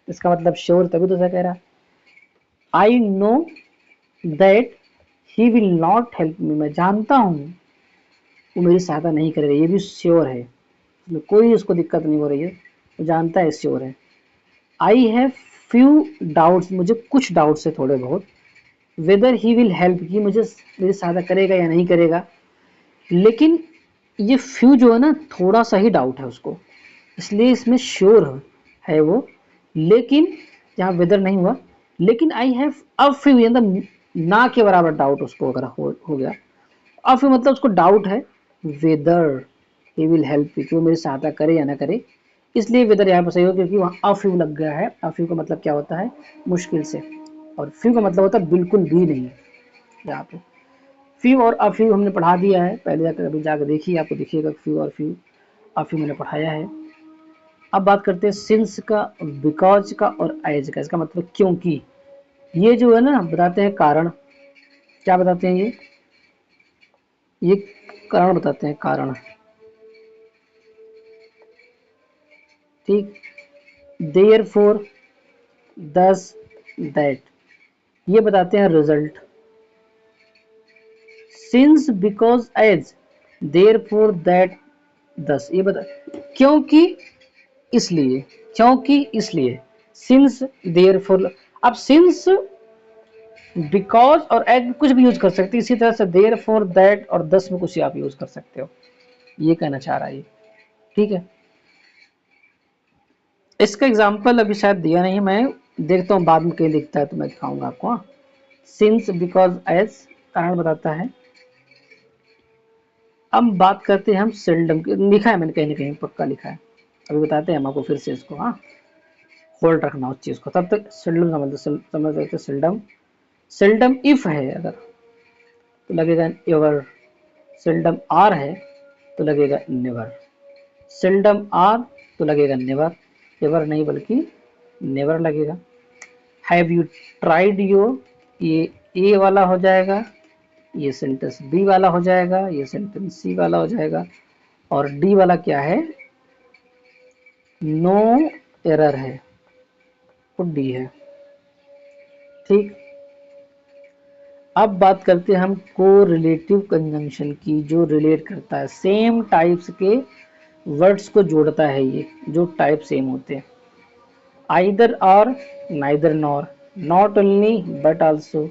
इसका मतलब श्योर, तभी तो ऐसा कह रहा है। I know that he will not help me, मैं जानता हूँ वो मेरी सहायता नहीं करेगा, ये भी श्योर है, कोई उसको दिक्कत नहीं हो रही है, वो जानता है, श्योर है। आई हैव फ्यू डाउट्स, मुझे कुछ डाउट्स है थोड़े बहुत। वेदर ही विल हेल्प, कि मुझे मेरी सहायता करेगा या नहीं करेगा, लेकिन ये फ्यू जो है ना, थोड़ा सा ही डाउट है उसको, इसलिए इसमें श्योर है वो। लेकिन यहाँ वेदर नहीं हुआ, लेकिन आई हैव अ फ्यू, मतलब ना के बराबर डाउट उसको अगर हो गया, अब फ्यू मतलब उसको डाउट है वेदर ही विल हेल्प, कि वो मेरी सहायता करे या ना करे, इसलिए वेदर यहाँ पर सही हो, क्योंकि वहाँ अ फ्यू लग गया है। अ फ्यू का मतलब क्या होता है? मुश्किल से, और फ्यू का मतलब होता है बिल्कुल भी नहीं। यहाँ पे फ्यू और अ फ्यू हमने पढ़ा दिया है पहले, जाकर अभी जाकर देखिए, आपको दिखिएगा फ्यू और फ्यू, अ फ्यू मैंने पढ़ाया है। अब बात करते हैं सिंस का, बिकॉज का और एज का। इसका मतलब क्योंकि, ये जो है ना बताते हैं कारण, क्या बताते हैं ये कारण बताते हैं, कारण, ठीक। देयर फोर, दस, दैट, ये बताते हैं result. Since, because, as, therefore, that, thus, ये बता, क्योंकि, इसलिए, क्योंकि इसलिए, सिंस, देयर फोर। अब सिंस, बिकॉज और एज कुछ भी यूज कर सकते हैं, इसी तरह से देयर फोर, दैट और दस में कुछ आप यूज कर सकते हो, ये कहना चाह रहा है ये, ठीक है। इसका एग्जाम्पल अभी शायद दिया नहीं है, मैं देखता हूँ बाद में कहीं दिखता है तो मैं दिखाऊंगा आपको। सिंस, बिकॉज, एज कारण बताता है। अब बात करते हैं हम सेल्डम की, लिखा है मैंने कहीं ना कहीं, पक्का लिखा है, अभी बताते हैं हम आपको फिर से इसको। हाँ, होल्ड रखना उस चीज को, तब तक सेल्डम समझ सकते। सेल्डम, सेल्डम इफ है अगर तो लगेगा एवर, सेल्डम आर है तो लगेगा नेवर, सेल्डम आर तो लगेगा नेवर, एवर नहीं बल्कि नेवर लगेगा। हैव यू ट्राइड योर, ये ए वाला हो जाएगा, ये सेंटेंस बी वाला हो जाएगा, ये सेंटेंस सी वाला हो जाएगा, और डी वाला क्या है? नो एरर है, तो डी है, ठीक। अब बात करते हैं हम को रिलेटिव कंजंक्शन की, जो रिलेट करता है, सेम टाइप्स के वर्ड्स को जोड़ता है, ये जो टाइप सेम होते हैं। आइदर और, neither nor, not only but also,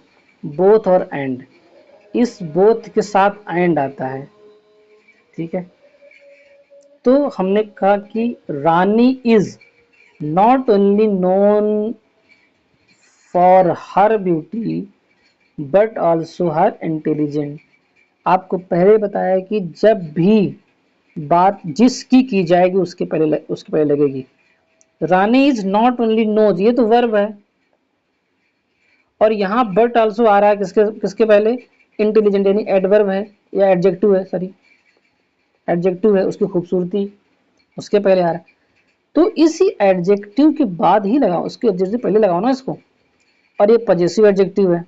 both और एंड, इस बोथ के साथ एंड आता है, ठीक है। तो हमने कहा कि Rani is not only known for her beauty but also her intelligent. आपको पहले बताया कि जब भी बात जिसकी की जाएगी उसके पहले लगेगी। रानी इज नॉट ओनली नोज, ये तो वर्ब है, और यहाँ बट ऑल्सो आ रहा है किसके किसके पहले? इंटेलिजेंट, यानी एडवर्ब है या एडजेक्टिव है, सॉरी एडजेक्टिव है, उसकी खूबसूरती उसके पहले आ रहा है। तो इसी एडजेक्टिव के बाद ही लगाओ, उसके एडजेक्टिव पहले लगाओ ना इसको, और ये पजेसिव एडजेक्टिव है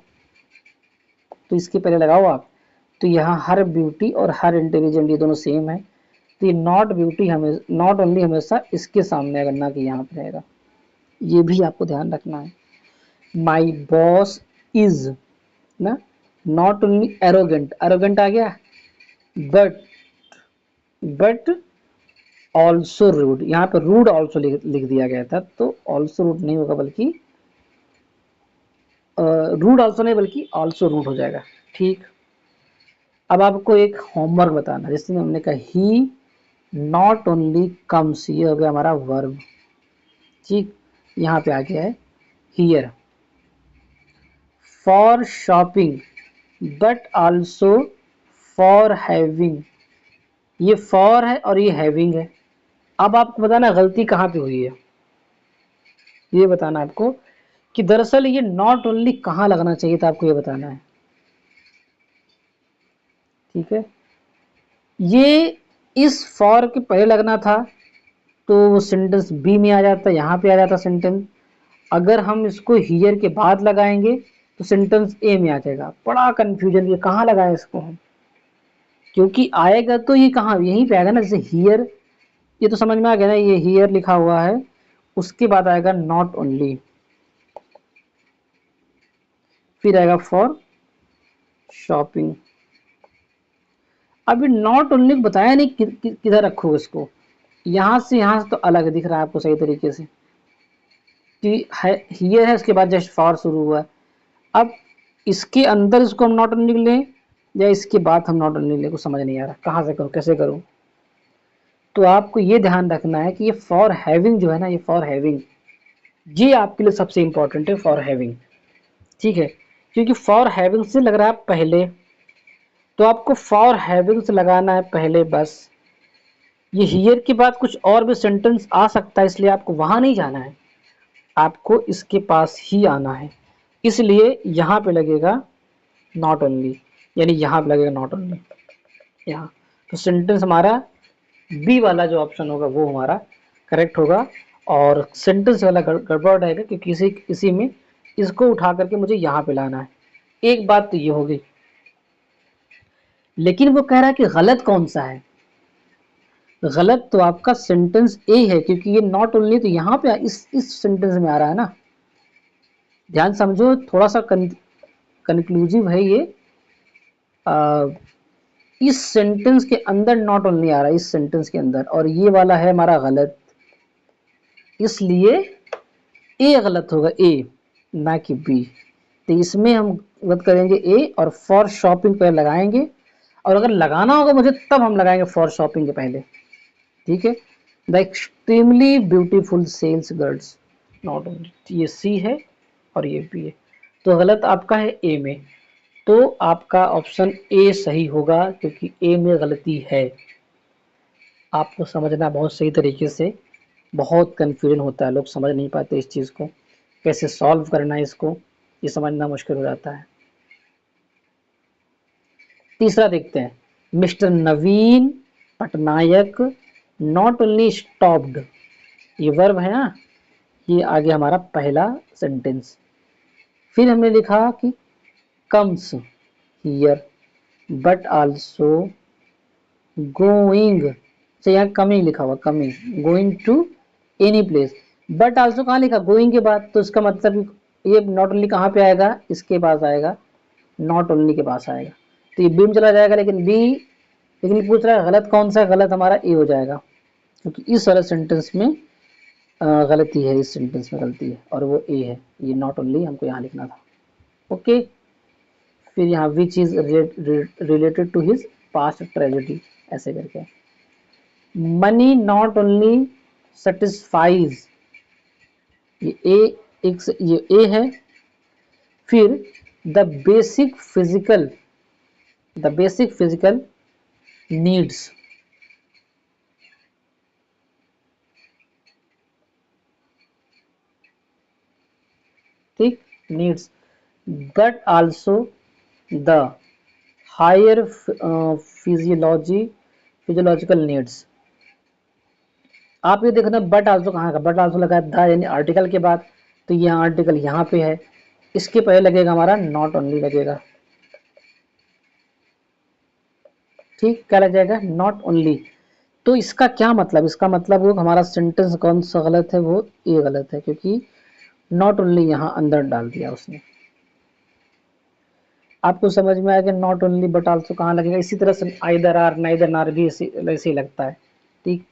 तो इसके पहले लगाओ आप। तो यहाँ हर ब्यूटी और हर इंटेलिजेंट ये दोनों सेम है, तो ये नॉट ब्यूटी हमेशा, नॉट ओनली हमेशा इसके सामने अगर ना कि यहाँ पे रहेगा, ये भी आपको ध्यान रखना है। माई बॉस इज ना, नॉट ओनली एरोगेंट, एरोगेंट आ गया, बट ऑल्सो रूड, यहाँ पे रूड ऑल्सो लिख दिया गया था, तो ऑल्सो रूड नहीं होगा बल्कि रूड ऑल्सो नहीं बल्कि ऑल्सो रूड हो जाएगा, ठीक। अब आपको एक होमवर्क बताना, जैसे हमने कहा ही नॉट ओनली कम्स, ये हो गया हमारा वर्ब, ठीक। यहाँ पे आ गया है here for shopping but also for having. ये फॉर है और ये हैविंग है। अब आपको बताना गलती कहाँ पे हुई है, ये बताना आपको कि दरअसल ये नॉट ओनली कहाँ लगना चाहिए था, आपको ये बताना है। ठीक है, ये इस फॉर के पहले लगना था तो वो सेंटेंस बी में आ जाता, यहाँ पे आ जाता सेंटेंस। अगर हम इसको हियर के बाद लगाएंगे तो सेंटेंस ए में आ जाएगा। बड़ा कंफ्यूजन, ये कहाँ लगाए इसको हम, क्योंकि आएगा तो ये कहाँ, यहीं पे आएगा ना। जैसे हियर, ये तो समझ में आ गया ना, ये हियर लिखा हुआ है, उसके बाद आएगा नॉट ओनली, फिर आएगा फॉर शॉपिंग। अभी नॉट ओनली बताया नहीं किधर रखो इसको, यहाँ से तो अलग दिख रहा है आपको सही तरीके से कि हियर है, उसके बाद जस्ट फॉर शुरू हुआ है। अब इसके अंदर इसको हम नॉट ओनली लें या इसके बाद हम नॉट ओनली लें, कुछ समझ नहीं आ रहा कहाँ से करूँ कैसे करूँ। तो आपको ये ध्यान रखना है कि ये फॉर हैविंग जो है ना, ये फॉर हैविंग, ये आपके लिए सबसे इंपॉर्टेंट है, फॉर हैविंग। ठीक है, क्योंकि फॉर हैविंग से लग रहा है पहले, तो आपको फॉर हैविंग से लगाना है पहले बस। ये हियर के बाद कुछ और भी सेंटेंस आ सकता है, इसलिए आपको वहां नहीं जाना है, आपको इसके पास ही आना है। इसलिए यहाँ पे लगेगा नॉट ओनली, यानी यहाँ पे लगेगा नॉट ओनली यहाँ। तो सेंटेंस हमारा बी वाला जो ऑप्शन होगा वो हमारा करेक्ट होगा, और सेंटेंस वाला गड़बड़ रहेगा क्योंकि इसी में इसको उठा करके मुझे यहाँ पे लाना है। एक बात तो ये हो गई, लेकिन वो कह रहा है कि गलत कौन सा है। गलत तो आपका सेंटेंस ए है, क्योंकि ये नॉट ओनली तो यहाँ पे इस सेंटेंस में आ रहा है ना। ध्यान समझो, थोड़ा सा कंक्लूसिव है ये। इस सेंटेंस के अंदर नॉट ओनली आ रहा है, इस सेंटेंस के अंदर, और ये वाला है हमारा गलत, इसलिए ए गलत होगा, ए ना कि बी। तो इसमें हम गलत करेंगे ए, और फॉर शॉपिंग पर लगाएंगे, और अगर लगाना होगा मुझे तब हम लगाएंगे फॉर शॉपिंग के पहले। ठीक है, the extremely beautiful sales girls, not only, ये सी है और ये बी है, तो गलत आपका है ए में। तो आपका ऑप्शन ए सही होगा, क्योंकि ए में गलती है। आपको समझना बहुत सही तरीके से, बहुत कन्फ्यूजन होता है, लोग समझ नहीं पाते इस चीज़ को, कैसे सॉल्व करना है इसको, ये समझना मुश्किल हो जाता है। तीसरा देखते हैं, mister Naveen Patnaik not only stopped, ये वर्ब है ना, ये आगे हमारा पहला सेंटेंस। फिर हमने लिखा कि comes here but also going, तो यहाँ कमिंग लिखा हुआ, coming, going to any place. But also कहाँ लिखा, गोइंग के बाद, तो इसका मतलब ये नॉट ओनली कहाँ पे आएगा, इसके पास आएगा, नॉट ओनली के पास आएगा, तो ये बी में चला जाएगा। लेकिन बी, लेकिन पूछ रहा है गलत कौन सा है, गलत हमारा ए हो जाएगा, क्योंकि इस वाले सेंटेंस में गलती है, इस सेंटेंस में गलती है और वो ए है, ये नॉट ओनली हमको यहाँ लिखना था। ओके, फिर यहाँ which is related to his past tragedy, ऐसे करके। मनी नॉट ओनली सेटिस्फाइज, ये ये ए है। फिर द बेसिक फिजिकल नीड्स, ठीक, needs, but also the higher physiological needs. आप ये देखना बट आल्सो कहाँ का, बट आल्सो लगा है द यानी आर्टिकल के बाद, तो ये आर्टिकल यहाँ पे है, इसके पहले लगेगा हमारा नॉट ओनली लगेगा। ठीक, क्या लग जाएगा, नॉट ओनली। तो इसका क्या मतलब, इसका मतलब वो हमारा सेंटेंस कौन सा गलत है, वो ये गलत है, क्योंकि नॉट ओनली यहाँ अंदर डाल दिया उसने। आपको समझ में आएगा नॉट ओनली बट आल्सो कहाँ लगेगा। इसी तरह से आइदर आर नाइदर नार भी ऐसे ही लगता है। ठीक,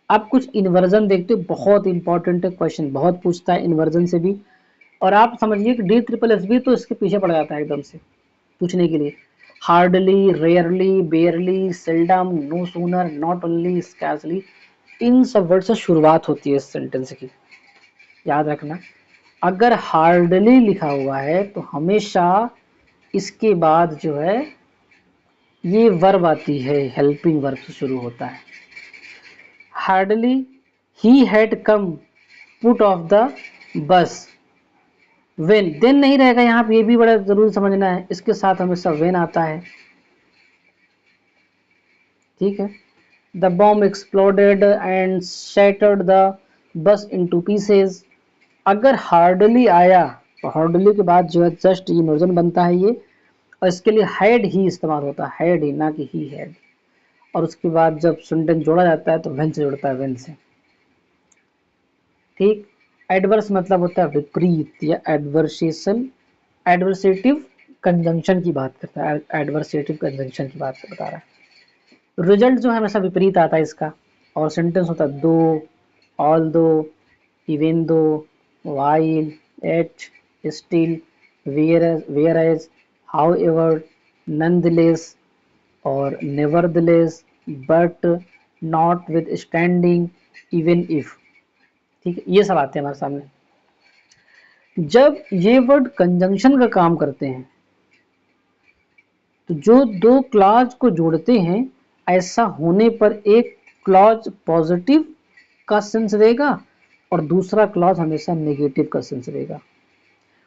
आप कुछ इन्वर्जन देखते हो, बहुत इंपॉर्टेंट है क्वेश्चन, बहुत पूछता है इन्वर्जन से भी, और आप समझिए कि डी ट्रिपल एस भी तो इसके पीछे पड़ जाता है एकदम से पूछने के लिए। Hardly, rarely, barely, seldom, no sooner, not only, scarcely, इन सब वर्ड से शुरुआत होती है इस सेंटेंस की। याद रखना, अगर हार्डली लिखा हुआ है तो हमेशा इसके बाद जो है ये वर्ब आती है, हेल्पिंग वर्ब से शुरू होता है। Hardly, he had come put off the bus, when, then नहीं रहेगा यहाँ पे, ये भी बड़ा जरूरी समझना है, इसके साथ हमेशा वेन आता है। ठीक है, the bomb exploded and shattered the bus into pieces. अगर हार्डली आया तो हार्डली के बाद जो है जस्ट ये नोजन बनता है ये, और इसके लिए हैड ही इस्तेमाल होता है, हैड ही, ना कि ही हैड। और उसके बाद जब सेंटेंस जोड़ा जाता है तो वेन से जुड़ता है, वेन से। ठीक, एडवर्स मतलब होता है विपरीत या एडवर्सेशन, एडवर्सेटिव कंजंक्शन की बात करता है, एडवर्सेटिव कंजंक्शन की बात बता रहा है। रिजल्ट जो है हमेशा विपरीत आता है इसका, और सेंटेंस होता है दो, ऑल दो, even though, while, yet, still, whereas, however, nonetheless और nevertheless, but, notwithstanding, even if. ठीक है, ये सब आते हैं हमारे सामने। जब ये वर्ड कंजंक्शन का काम करते हैं तो जो दो क्लॉज को जोड़ते हैं, ऐसा होने पर एक क्लॉज पॉजिटिव का सेंस देगा और दूसरा क्लॉज हमेशा नेगेटिव का सेंस देगा।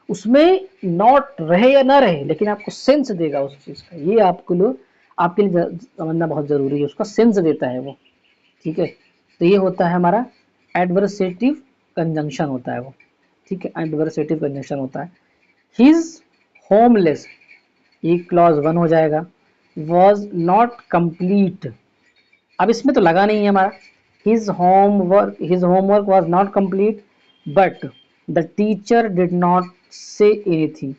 उसमें नॉट रहे या ना रहे, लेकिन आपको सेंस देगा उस चीज का। ये आपके लिए समझना बहुत जरूरी है, उसका सेंस देता है वो। ठीक है, तो ये होता है हमारा एडवर्सेटिव कंजंक्शन होता है वो। ठीक है, एडवर्सेटिव कंजंक्शन होता है। हिज होमलेस, ये क्लॉज 1 हो जाएगा। वॉज नॉट कंप्लीट, अब इसमें तो लगा नहीं है हमारा। His homework was not complete but the teacher did not say anything.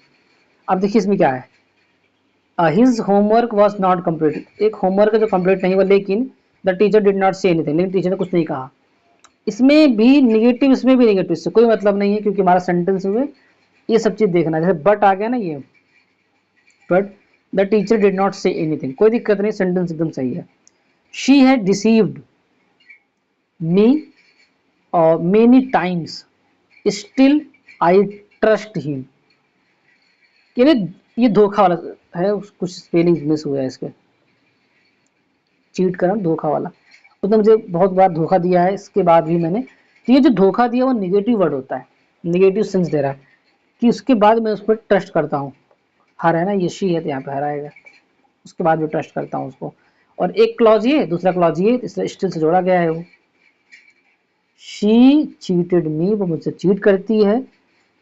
अब देखिए इसमें क्या है, his homework was not complete, एक होमवर्क जो कंप्लीट नहीं हुआ, लेकिन the teacher did not say anything, लेकिन टीचर ने कुछ नहीं कहा। इसमें भी निगेटिव, इसमें भी निगेटिव, इससे कोई मतलब नहीं है, क्योंकि हमारा सेंटेंस में ये सब चीज देखना है। जैसे बट आ गया ना, ये but the teacher did not say anything, कोई दिक्कत नहीं, सेंटेंस एकदम सही है। She had deceived me many times still I trust him. ये धोखा वाला है, कुछ स्पेलिंग मिस हुआ है इसके, चीट करना, धोखा वाला। उसने मुझे बहुत बार धोखा दिया है, इसके बाद भी मैंने, तो ये जो धोखा दिया वो निगेटिव वर्ड होता है, निगेटिव सेंस दे रहा है कि उसके बाद मैं उस पर ट्रस्ट करता हूँ। हर है ना, ये शी है तो यहाँ पे हर आएगा, उसके बाद भी ट्रस्ट करता हूँ उसको। और एक क्लॉज ये, दूसरा क्लॉज ये, इसलिए स्टिल से जोड़ा गया है वो। शी चीटेड मी, वो मुझसे चीट करती है,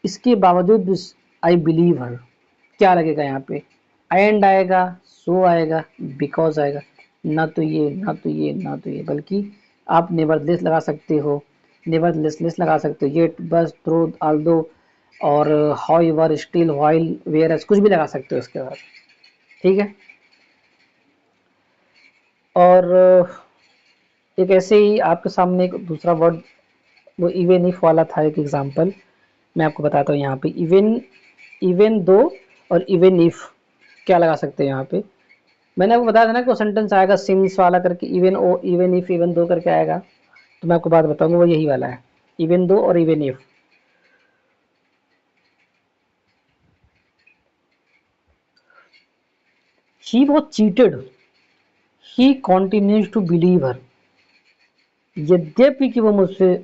इसके बावजूद आई बिलीव हर। क्या लगेगा यहाँ पे, एंड आएगा, सो आएगा, बिकॉज आएगा, ना तो ये ना तो ये ना तो ये, बल्कि आप नेवरदलेस लगा सकते हो, नेवरदलेस लगा सकते हो, येट, बस, थ्रो, आल्दो, और हाउएवर, स्टिल, व्हाइल, वेयर, कुछ भी लगा सकते हो उसके बाद। ठीक है, और एक ऐसे ही आपके सामने एक दूसरा वर्ड, वो इवन इफ वाला था, एक एग्जांपल मैं आपको बताता हूँ। यहाँ पे इवन दो और इवन इफ क्या लगा सकते हैं यहाँ पे। मैंने आपको बताया था ना कि वो सेंटेंस आएगा सिंस वाला करके, इवन इफ, इवन दो करके आएगा। तो मैं आपको बात बताऊंगा, वो यही वाला है, इवन दो और even if. He was cheated, he continues to believe her, यद्यपि कि वो मुझसे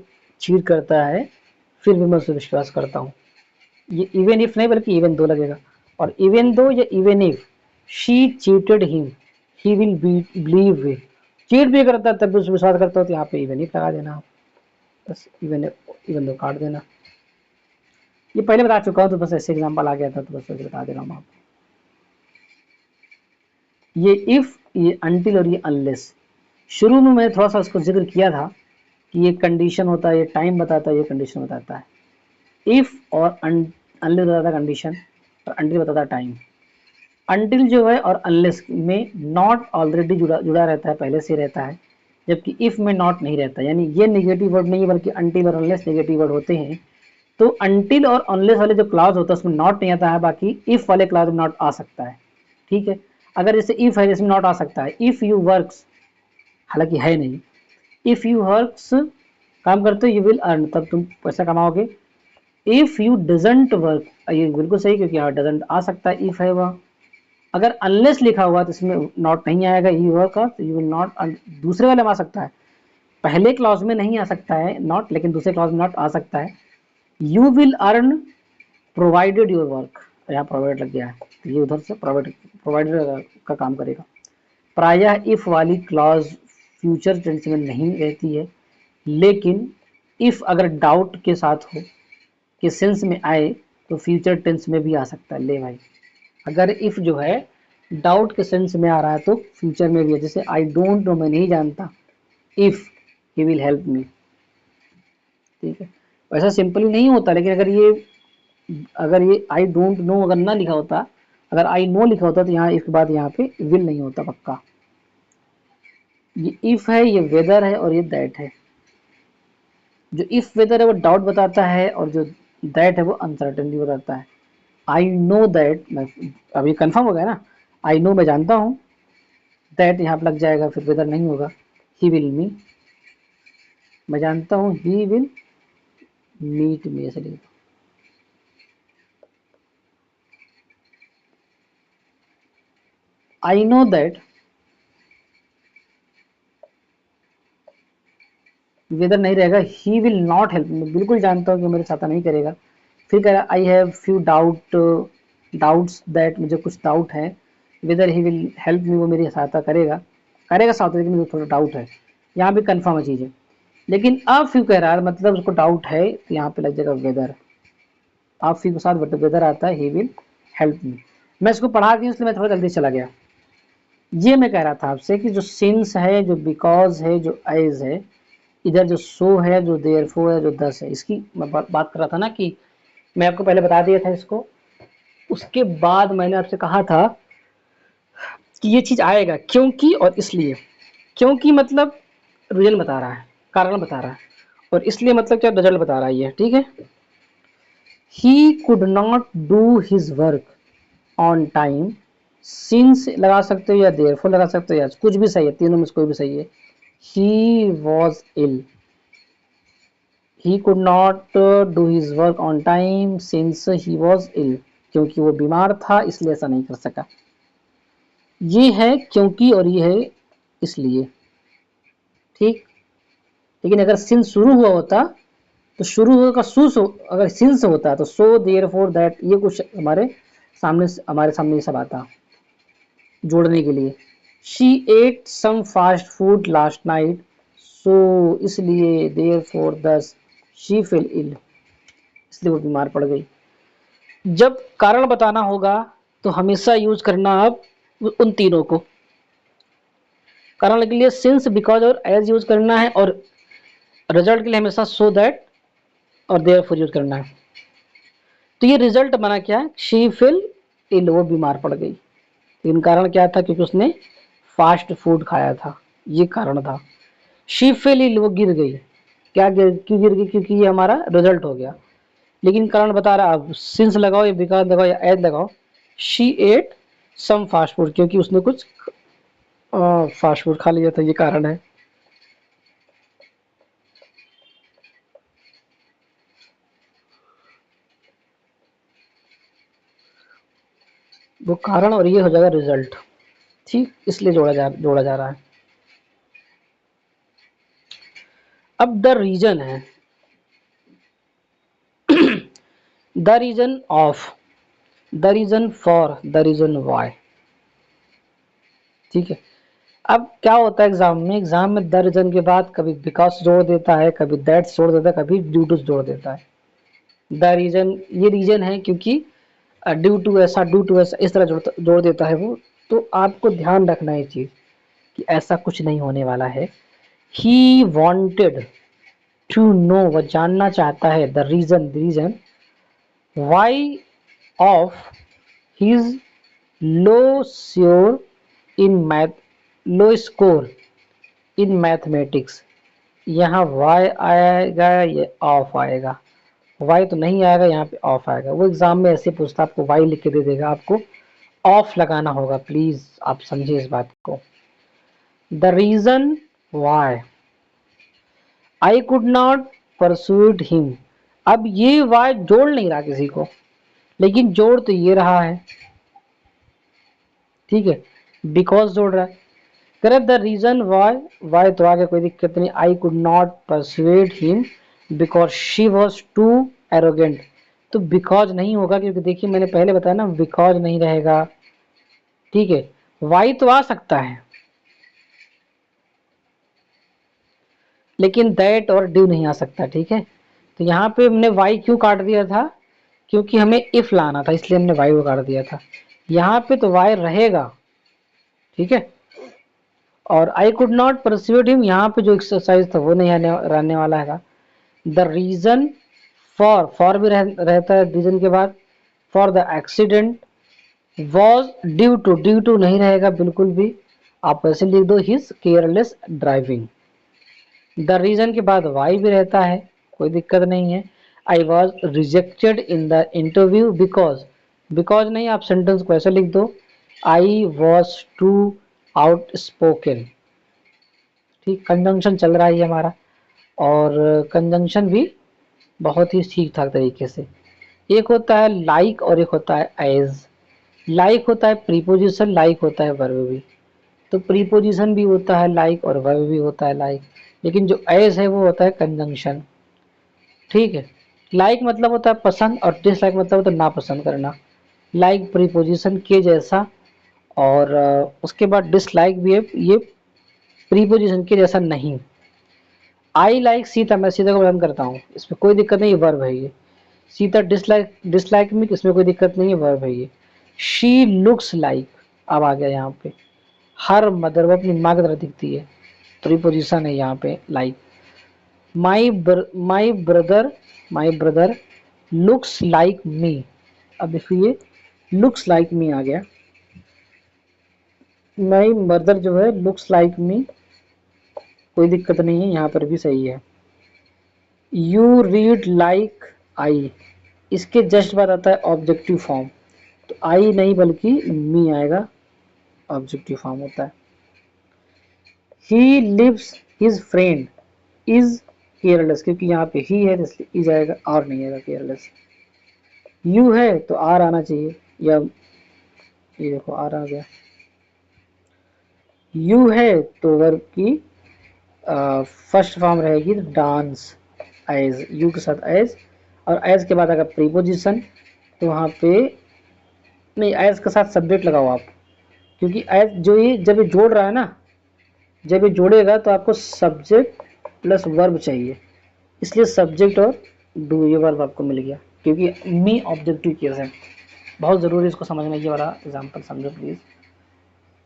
चीट करता है, फिर भी मैं उससे विश्वास करता हूँ। ये इवन इफ नहीं बल्कि इवन दो लगेगा। और इवन दो या even if she cheated him, he will believe way, cheat भी करता है तब भी उस विश्वास करता हो, तो यहाँ पे इवन इफ लगा देना, बस इवन दो काट देना। ये पहले बता चुका हूँ, तो बस ऐसे एग्जांपल आ गया था, तो बस बता दे रहा हूँ आपको। ये इफ, ये अनटिल और ये अनलेस, शुरू में मैंने थोड़ा सा उसको जिक्र किया था कि ये कंडीशन होता है, ये टाइम बताता है, ये कंडीशन बताता है। इफ और अनलेस बताता है कंडीशन, और अनटिल बताता है टाइम। अनटिल जो है और अनलेस में नॉट ऑलरेडी जुड़ा रहता है, पहले से रहता है, जबकि इफ में नॉट नहीं रहता। यानी ये नेगेटिव वर्ड नहीं है, बल्कि अनटिल और अनलेस नेगेटिव वर्ड होते हैं। तो अनटिल और अनलेस वाले जो क्लॉज होता है उसमें नॉट नहीं आता है, बाकी इफ वाले क्लॉज में नॉट आ सकता है। ठीक है, अगर जैसे इफ है, जिसमें नॉट आ सकता है, इफ यू वर्क्स, हालांकि है नहीं, इफ यू वर्क्स, काम करते हो, यू विल अर्न, तब तुम पैसा कमाओगे। इफ यू डजंट वर्क, ये बिल्कुल सही, क्योंकि यहाँ डजंट आ सकता है, इफ है वह। अगर अनलेस लिखा हुआ तो इसमें नॉट नहीं आएगा, ई वर्क का, तो यू विल नॉट। दूसरे वाले में आ सकता है, पहले क्लॉज में नहीं आ सकता है नॉट, लेकिन दूसरे क्लॉज में नॉट आ सकता है। You will earn provided your work, यहाँ प्रोवाइड लग गया है, तो ये उधर से प्रोवाइडेड का काम करेगा। प्रायः इफ वाली क्लॉज फ्यूचर टेंस में नहीं रहती है, लेकिन इफ अगर डाउट के साथ हो कि सेंस में आए तो फ्यूचर टेंस में भी आ सकता है। ले भाई, अगर इफ जो है डाउट के सेंस में आ रहा है तो फ्यूचर में भी है। जैसे आई डोंट नो, मैं नहीं जानता, if he will help me, ठीक है। वैसा सिंपली नहीं होता, लेकिन अगर ये आई डोंट नो अगर ना लिखा होता, अगर आई नो लिखा होता तो यहाँ इफ के बाद यहाँ पे विल नहीं होता पक्का। ये इफ है, ये वेदर है, और ये दैट है। जो इफ वेदर है वो डाउट बताता है, और जो दैट है वो अनसर्टेनिटी बताता है। आई नो दैट, मैं अभी कंफर्म हो गया ना, आई नो मैं जानता हूँ, दैट यहाँ पे लग जाएगा, फिर वेदर नहीं होगा। ही विल मी, मैं जानता हूँ ही विल मीट मी, ऐसे लिखो। आई नो दैट वेदर नहीं रहेगा, he will not help me, बिल्कुल जानता हूँ कि मेरे सहायता नहीं करेगा। फिर कह रहा I have few doubts that, मुझे कुछ डाउट है, weather he will help me, वो मेरी सहायता करेगा, सहायता, लेकिन मुझे थोड़ा डाउट है। यहाँ भी कंफर्म है चीज़ें, लेकिन अब फ्यू कह रहा है मतलब उसको डाउट है, तो यहाँ पे लग जाएगा वेदर। अब फ्यू के साथ वेदर आता है, ही विल हेल्प मी। मैं इसको पढ़ा दी, इसलिए मैं थोड़ा जल्दी चला गया। ये मैं कह रहा था आपसे कि जो सिंस है, जो बिकॉज है, जो एज है, इधर जो सो है, जो देयरफॉर है, जो दस है, इसकी मैं बात कर रहा था ना, कि मैं आपको पहले बता दिया था इसको। उसके बाद मैंने आपसे कहा था कि ये चीज़ आएगा क्योंकि और इसलिए। क्योंकि मतलब रीजन बता रहा है, कारण बता रहा है, और इसलिए मतलब क्या, रिजल्ट बता रहा है ये, ठीक है। ही could not do his work on time, since लगा सकते हो या देयरफॉर लगा सकते हो, या कुछ भी सही है, तीनों में से कोई भी सही है। He was ill, he could not do his work on time since he was ill, क्योंकि वो बीमार था इसलिए ऐसा नहीं कर सका। ये है क्योंकि और ये है इसलिए, ठीक। लेकिन अगर सिंस शुरू हुआ होता तो शुरू होगा अगर सिंस होता तो सो देयर फोर दैट, ये कुछ हमारे सामने ये सब आता जोड़ने के लिए। She ate some fast food last night, so इसलिए therefore thus she fell ill, इसलिए वो बीमार पड़ गई। जब कारण बताना होगा तो हमेशा यूज करना आप उन तीनों को। कारण के लिए सिंस, बिकॉज और एज यूज करना है, और रिजल्ट के लिए हमेशा सो दैट और देयरफॉर यूज करना है। तो ये रिजल्ट बना क्या है, शी फेल इल, वो बीमार पड़ गई। लेकिन कारण क्या था, क्योंकि उसने फास्ट फूड खाया था, ये कारण था। शी फेल इल, वो गिर गई। क्यों गिर गई, क्योंकि ये हमारा रिजल्ट हो गया। लेकिन कारण बता रहा, अब सिंस लगाओ या बिकॉज लगाओ या एज लगाओ, she ate some fast food, क्योंकि उसने कुछ फास्ट फूड खा लिया था, ये कारण है। वो कारण और ये हो जाएगा रिजल्ट, ठीक, इसलिए जोड़ा जा रहा है। अब द रीजन है, the reason of, the reason for, the reason why, ठीक है। अब क्या होता है एग्जाम में द रीजन के बाद कभी बिकॉज जोड़ देता है, कभी दैट जोड़ देता है, कभी ड्यू टू जोड़ देता है। द रीजन, ये रीजन है क्योंकि ड्यू टू ऐसा, ड्यू टू ऐसा, इस तरह जोड़ देता है वो। तो आपको ध्यान रखना है चीज कि ऐसा कुछ नहीं होने वाला है। ही वॉन्टेड टू नो, वह जानना चाहता है, the reason why of his low score in math, low score in mathematics. यहाँ वाई आएगा, ये ऑफ आएगा, वाई तो नहीं आएगा, यहाँ पे ऑफ आएगा। वो एग्जाम में ऐसे पूछता, आपको वाई लिख के दे देगा, आपको ऑफ लगाना होगा। प्लीज आप समझिए इस बात को। The reason why I could not persuade him, अब ये वाई जोड़ नहीं रहा किसी को, लेकिन जोड़ तो ये रहा है, ठीक है, बिकॉज जोड़ रहा है। Correct the reason why, why तो आगे कोई दिक्कत नहीं, I could not persuade him because she was too arrogant, तो बिकॉज नहीं होगा क्योंकि देखिए मैंने पहले बताया ना बिकॉज नहीं रहेगा, ठीक है। वाई तो आ सकता है लेकिन दैट और ड्यू नहीं आ सकता, ठीक है। तो यहाँ पे हमने वाई क्यों काट दिया था, क्योंकि हमें इफ लाना था इसलिए हमने वाई को काट दिया था। यहाँ पे तो वाई रहेगा, ठीक है। और I could not persuade him, यहाँ पे जो एक्सरसाइज था वो नहीं रहने वाला है। द रीजन फॉर भी रहता है रीजन के बाद, for the accident was due to नहीं रहेगा बिल्कुल भी, आप ऐसे लिख दो his careless driving. The reason के बाद वाई भी रहता है, कोई दिक्कत नहीं है। I was rejected in the interview because, because नहीं आप सेंटेंस को ऐसे लिख दो, I was too outspoken, ठीक। कंजंक्शन चल रहा है ये हमारा, और कंजंक्शन भी बहुत ही ठीक ठाक तरीके से। एक होता है लाइक और एक होता है एज। लाइक होता है प्रीपोजिशन, लाइक होता है वर्ब भी, तो प्रीपोजिशन भी होता है लाइक और वर्ब भी होता है लाइक, लेकिन जो एज है वो होता है कंजंक्शन, ठीक है। लाइक मतलब होता है पसंद और डिसलाइक मतलब होता है नापसंद करना। लाइक प्रीपोजिशन के जैसा, और उसके बाद डिसलाइक भी है ये प्रीपोजिशन के जैसा नहीं। आई लाइक सीता, मैं सीता को पसंद करता हूँ, इसमें कोई दिक्कत नहीं है, वर्ब है ये। सीता डिसलाइक मी, इसमें कोई दिक्कत नहीं है, वर्ब है ये। शी लुक्स लाइक, अब आ गया यहाँ पे हर मदर, वो अपनी माँ की तरह दिखती है, प्रीपोजिशन है यहाँ पे like. My brother, my brother looks like me, अब देखिए लुक्स लाइक मी आ गया, माई मदर जो है लुक्स लाइक मी, कोई दिक्कत नहीं है, यहाँ पर भी सही है। यू रीड लाइक आई, इसके जस्ट बाद आता है ऑब्जेक्टिव फॉर्म, तो आई नहीं बल्कि मी आएगा, ऑब्जेक्टिव फॉर्म होता है। He lives his friend is careless, क्योंकि यहाँ पे ही है इसलिए इज आएगा और नहीं आएगा केयरलेस। यू है तो आर आना चाहिए, या ये देखो आर आ गया। यू है तो वर्ब की फर्स्ट फॉर्म रहेगी डांस, एज, यू के साथ एज, और एज के बाद अगर प्रीपोजिशन तो वहाँ पे नहीं, एज के साथ सब्जेक्ट लगाओ आप, क्योंकि एज जो ये जब ये जोड़ रहा है ना, जब ये जोड़ेगा तो आपको सब्जेक्ट प्लस वर्ब चाहिए, इसलिए सब्जेक्ट और डू ये वर्ब आपको मिल गया, क्योंकि मी ऑब्जेक्टिव केस है। बहुत ज़रूरी इसको समझना, ये वाला एग्जाम्पल समझो please.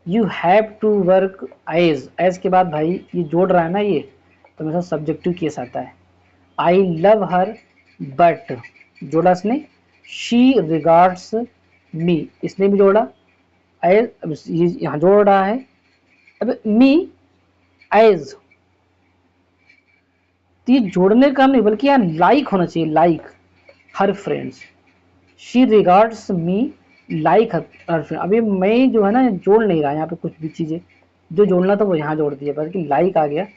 You have to work as के बाद भाई ये जोड़ रहा है ना ये, तो मेरे साथ सब्जेक्टिव केस आता है। आई लव हर बट, जोड़ा इसने, शी रिगार्ड्स मी, इसने भी जोड़ा, एज ये यहाँ जोड़ रहा है, अब मी एज, तो ये जोड़ने का नहीं बल्कि यहाँ लाइक होना चाहिए, like her friends, she regards me like her friend. अभी मैं जो है ना जोड़ नहीं रहा यहाँ पे कुछ भी चीज़ें, जो जोड़ना था वो यहाँ जोड़ दिया, बल्कि लाइक आ गया,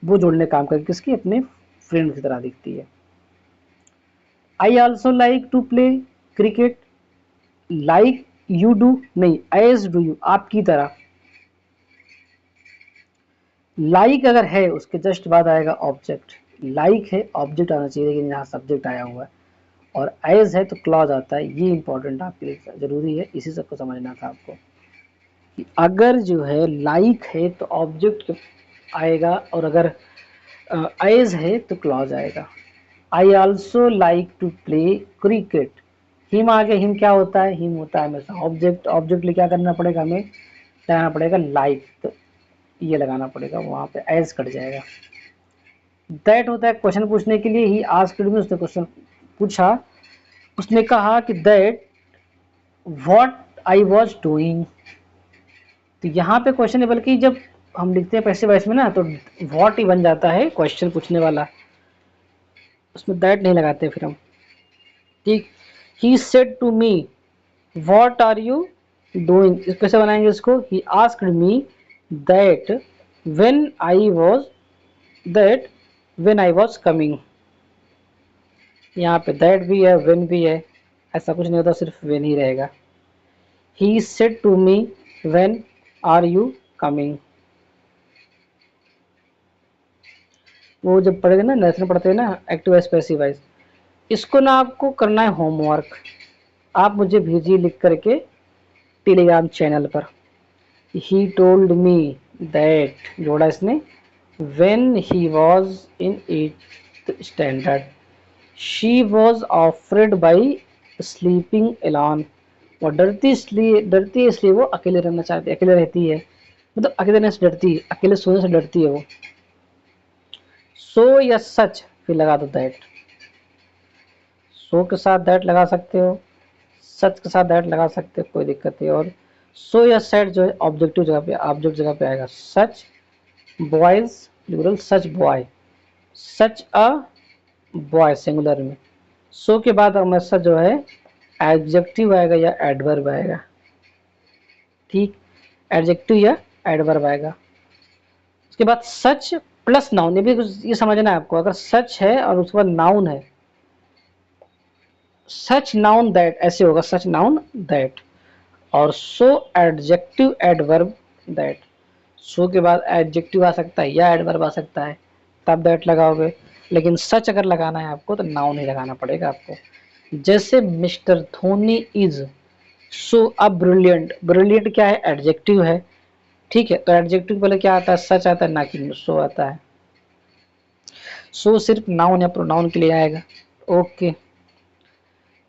वो जोड़ने काम करके किसकी, अपने फ्रेंड की तरह दिखती है। I also like to play cricket, like you do नहीं, एज डू यू, आपकी तरह। लाइक अगर है उसके जस्ट बाद आएगा ऑब्जेक्ट, लाइक है ऑब्जेक्ट आना चाहिए, लेकिन यहाँ सब्जेक्ट आया हुआ है, और एज है तो क्लॉज आता है, ये इंपॉर्टेंट आपके लिए जरूरी है, इसी सबको समझना था आपको कि अगर जो है लाइक है तो ऑब्जेक्ट आएगा, और अगर एज है तो क्लॉज आएगा। I also like to play cricket, him आगे, हिम क्या होता है, हिम होता है हमेशा ऑब्जेक्ट, ऑब्जेक्ट लिए क्या करना पड़ेगा, हमें लगाना पड़ेगा लाइक, तो ये लगाना पड़ेगा, वहाँ पे एज कट जाएगा। दैट होता है क्वेश्चन पूछने के लिए, ही आस्क्ड मी, उसने क्वेश्चन पूछा, उसने कहा कि that what I was doing, तो यहाँ पे क्वेश्चन है, बल्कि जब हम लिखते हैं पैसिव वॉइस में ना तो व्हाट ही बन जाता है क्वेश्चन पूछने वाला, उसमें दैट नहीं लगाते फिर हम, ठीक। He said to me what are you doing, कैसे बनाएंगे इसको, he asked me that when I was coming, यहाँ पे दैट भी है, व्हेन भी है, ऐसा कुछ नहीं होता, सिर्फ व्हेन ही रहेगा। He said to me when are you coming. वो जब पढ़ेगा ना, लेसन पढ़ते हैं ना, एक्टिव वॉइस पैसिव वॉइस, इसको ना आपको करना है होमवर्क। आप मुझे भेजिए लिख करके टेलीग्राम चैनल पर। ही टोल्ड मी दैट, जोड़ा इसने, when he was in 8th standard she was Offred by sleeping Elon. वो डरती है इसलिए वो अकेले रहना चाहती है, अकेले रहती है, मतलब अकेले रहने से डरती है, अकेले सोने से डरती है वो। सो या सच, फिर लगा दो दैट। सो के साथ दैट लगा सकते हो, सच के साथ दैट लगा सकते हो, कोई दिक्कत नहीं। और सो या सेट जो है ऑब्जेक्टिव जगह पे, ऑब्जेक्ट जगह पे आएगा। Such boys plural, such boy, such a boy singular में। सो के बाद हमेशा जो है एडजेक्टिव आएगा या एडवर्ब आएगा। ठीक, एडजेक्टिव या एडवर्ब आएगा। उसके बाद सच प्लस नाउन, ये भी ये समझना है आपको। अगर सच है और उसके बाद नाउन है, सच नाउन दैट ऐसे होगा, सच नाउन दैट। और सो एडजेक्टिव एडवर्ब दैट। सो के बाद एडजेक्टिव आ सकता है या एडवर्ब आ सकता है, तब दैट लगाओगे। लेकिन सच अगर लगाना है आपको तो नाउन ही लगाना पड़ेगा आपको। जैसे mister Dhoni is so a brilliant, brilliant क्या है, एडजेक्टिव है। ठीक है, तो एडजेक्टिव पहले क्या आता है, सच आता है, ना कि सो आता है। सो सिर्फ नाउन या प्रोनाउन के लिए आएगा। Okay.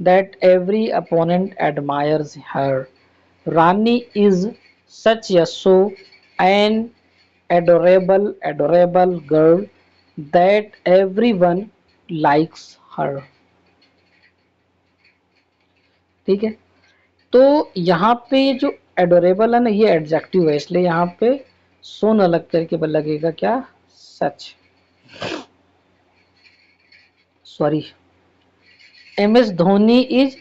That every opponent admires her, Rani is such या सो N adorable girl that everyone likes her। ठीक है, तो यहाँ पे जो एडोरेबल है ना, ये एडजेक्टिव है, इसलिए यहाँ पे सो न लग करके लगेगा क्या, such. Sorry, M S Dhoni is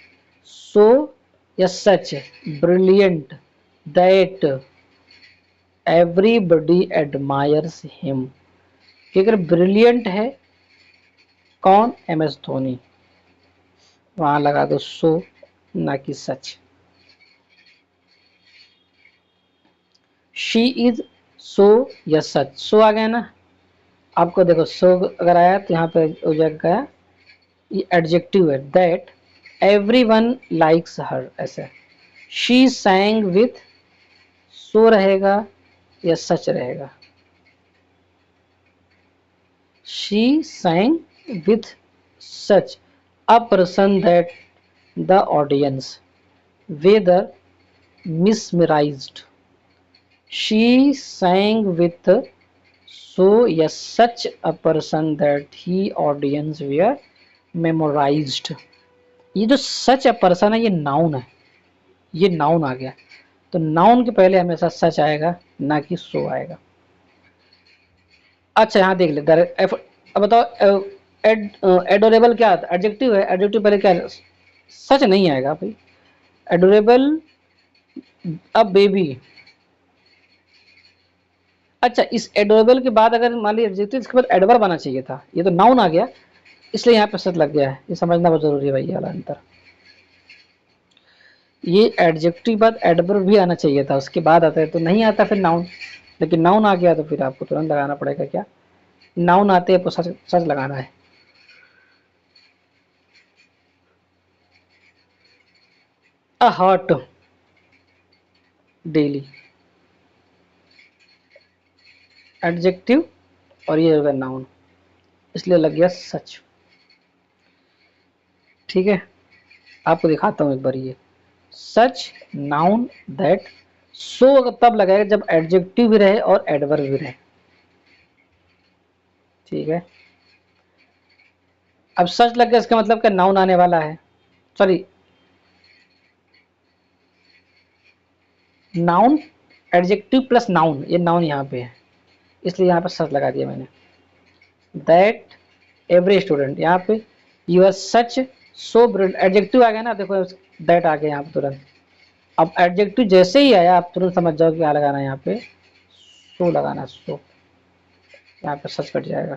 so या such brilliant that everybody admires him. कि अगर ब्रिलियंट है कौन, एम एस धोनी, वहां लगा दो सो, ना कि सच। शी इज सो या सच, सो आ गया ना आपको। देखो सो अगर आया तो यहाँ पे हो जाएगा, ये एडजेक्टिव है। दैट एवरीवन लाइक्स हर, ऐसे। शी सैंग विथ, सो रहेगा या सच रहेगा, she sang with such a person that the audience were mesmerised. She sang with so yes such a person that he audience were memorized। ये जो सच a person है ये noun है, ये noun आ गया। तो नाउन के पहले हमेशा सच आएगा, ना कि सो आएगा। अच्छा यहाँ देख ले, अब बताओ एडोरेबल क्या आता है, एडजेक्टिव है, एडजेक्टिव पहले क्या है? सच नहीं आएगा भाई। एडोरेबल अब बेबी। अच्छा, इस एडोरेबल के बाद अगर मान लीजिए एडजेक्टिव, इसके बाद एडवर्ब आना चाहिए था, ये तो नाउन आ गया, इसलिए यहाँ पे सच लग गया है। ये समझना बहुत जरूरी है भाई, ये वाला अंतर। ये एडजेक्टिव बाद एडवर्ब भी आना चाहिए था, उसके बाद आता है, तो नहीं आता फिर नाउन। लेकिन नाउन आ गया तो फिर आपको तुरंत लगाना पड़ेगा क्या, नाउन आते हैं तो सच सच लगाना है। अ हॉट डेली, एडजेक्टिव और ये होगा नाउन, इसलिए लग गया सच। ठीक है, आपको दिखाता हूँ एक बार, ये सच नाउन दैट। सो तब लगाएगा जब एडजेक्टिव भी रहे और एडवर्ब भी रहे। ठीक है, अब सच लग गया, इसका मतलब क्या, नाउन आने वाला है। Sorry, noun adjective plus noun, ये नाउन यहाँ पे है, इसलिए यहाँ पे सच लगा दिया मैंने। दैट एवरी स्टूडेंट, यहाँ पे you are such so brilliant, adjective आ गया ना, देखो दैट आ गया यहाँ पे तुरंत। अब एडजेक्टिव जैसे ही आया आप तुरंत समझ जाओ क्या लगाना है, यहाँ पे सो लगाना, सो। यहाँ पे सच कट जाएगा,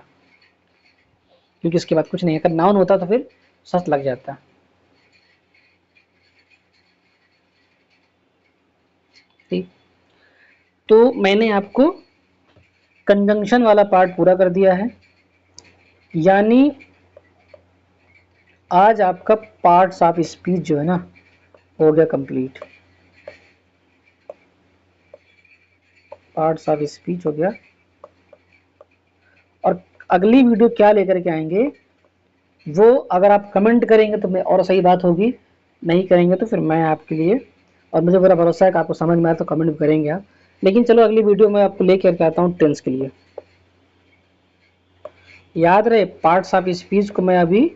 क्योंकि इसके बाद कुछ नहीं है। अगर नाउन होता तो फिर सच लग जाता है। ठीक, तो मैंने आपको कंजंक्शन वाला पार्ट पूरा कर दिया है, यानी आज आपका पार्ट्स ऑफ स्पीच जो है ना हो गया कंप्लीट। पार्ट्स ऑफ स्पीच हो गया। और अगली वीडियो क्या लेकर के आएंगे वो अगर आप कमेंट करेंगे तो मैं और सही बात होगी, नहीं करेंगे तो फिर मैं आपके लिए, और मुझे पूरा भरोसा है कि आपको समझ में आया तो कमेंट भी करेंगे आप। लेकिन चलो अगली वीडियो में आपको लेकर के आता हूँ टेंस के लिए। याद रहे पार्ट्स ऑफ स्पीच को मैं अभी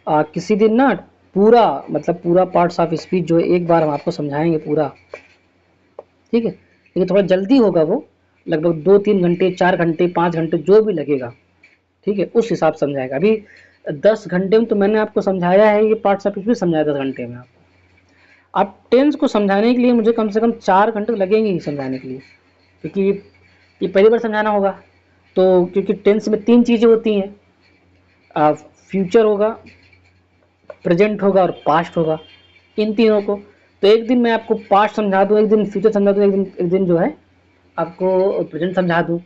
किसी दिन ना पूरा मतलब पूरा पार्ट्स ऑफ स्पीच जो है एक बार हम आपको समझाएंगे पूरा, ठीक है। लेकिन थोड़ा जल्दी होगा वो, लगभग 2-3 घंटे 4 घंटे 5 घंटे जो भी लगेगा, ठीक है, उस हिसाब से समझाएगा। अभी 10 घंटे में तो मैंने आपको समझाया है, ये पार्ट्स ऑफ स्पीच भी समझाया 10 घंटे में आपको। आप टेंस को समझाने के लिए मुझे कम से कम 4 घंटे लगेंगे ही समझाने के लिए, क्योंकि ये पहली बार समझाना होगा। तो क्योंकि टेंस में 3 चीज़ें होती हैं, फ्यूचर होगा, प्रेजेंट होगा और पास्ट होगा, इन तीनों को। तो एक दिन मैं आपको पास्ट समझा दूँ, एक दिन फ्यूचर समझा दूँ, एक दिन जो है आपको प्रेजेंट समझा दूँ,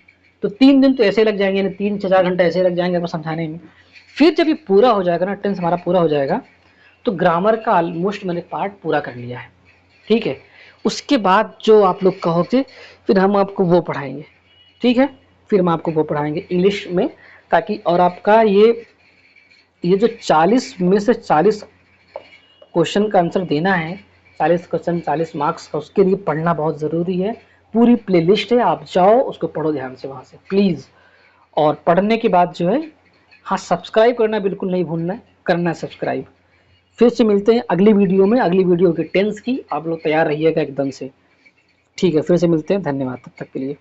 तो 3 दिन तो ऐसे लग जाएंगे, 3 से 4 घंटे ऐसे लग जाएंगे आपको समझाने में। फिर जब ये पूरा हो जाएगा ना, टेंस हमारा पूरा हो जाएगा, तो ग्रामर का ऑलमोस्ट मैंने पार्ट पूरा कर लिया है, ठीक है। उसके बाद जो आप लोग कहोगे फिर हम आपको वो पढ़ाएंगे, ठीक है। फिर हम आपको वो पढ़ाएंगे इंग्लिश में, ताकि और आपका ये जो 40 में से 40 क्वेश्चन का आंसर देना है, 40 क्वेश्चन 40 मार्क्स का, उसके लिए पढ़ना बहुत ज़रूरी है। पूरी प्लेलिस्ट है, आप जाओ उसको पढ़ो ध्यान से वहाँ से प्लीज़। और पढ़ने के बाद जो है, हाँ सब्सक्राइब करना बिल्कुल नहीं भूलना है, करना है सब्सक्राइब। फिर से मिलते हैं अगली वीडियो में, अगली वीडियो के टेंस की, आप लोग तैयार रहिएगा एकदम से, ठीक है। फिर से मिलते हैं, धन्यवाद तब तक के लिए।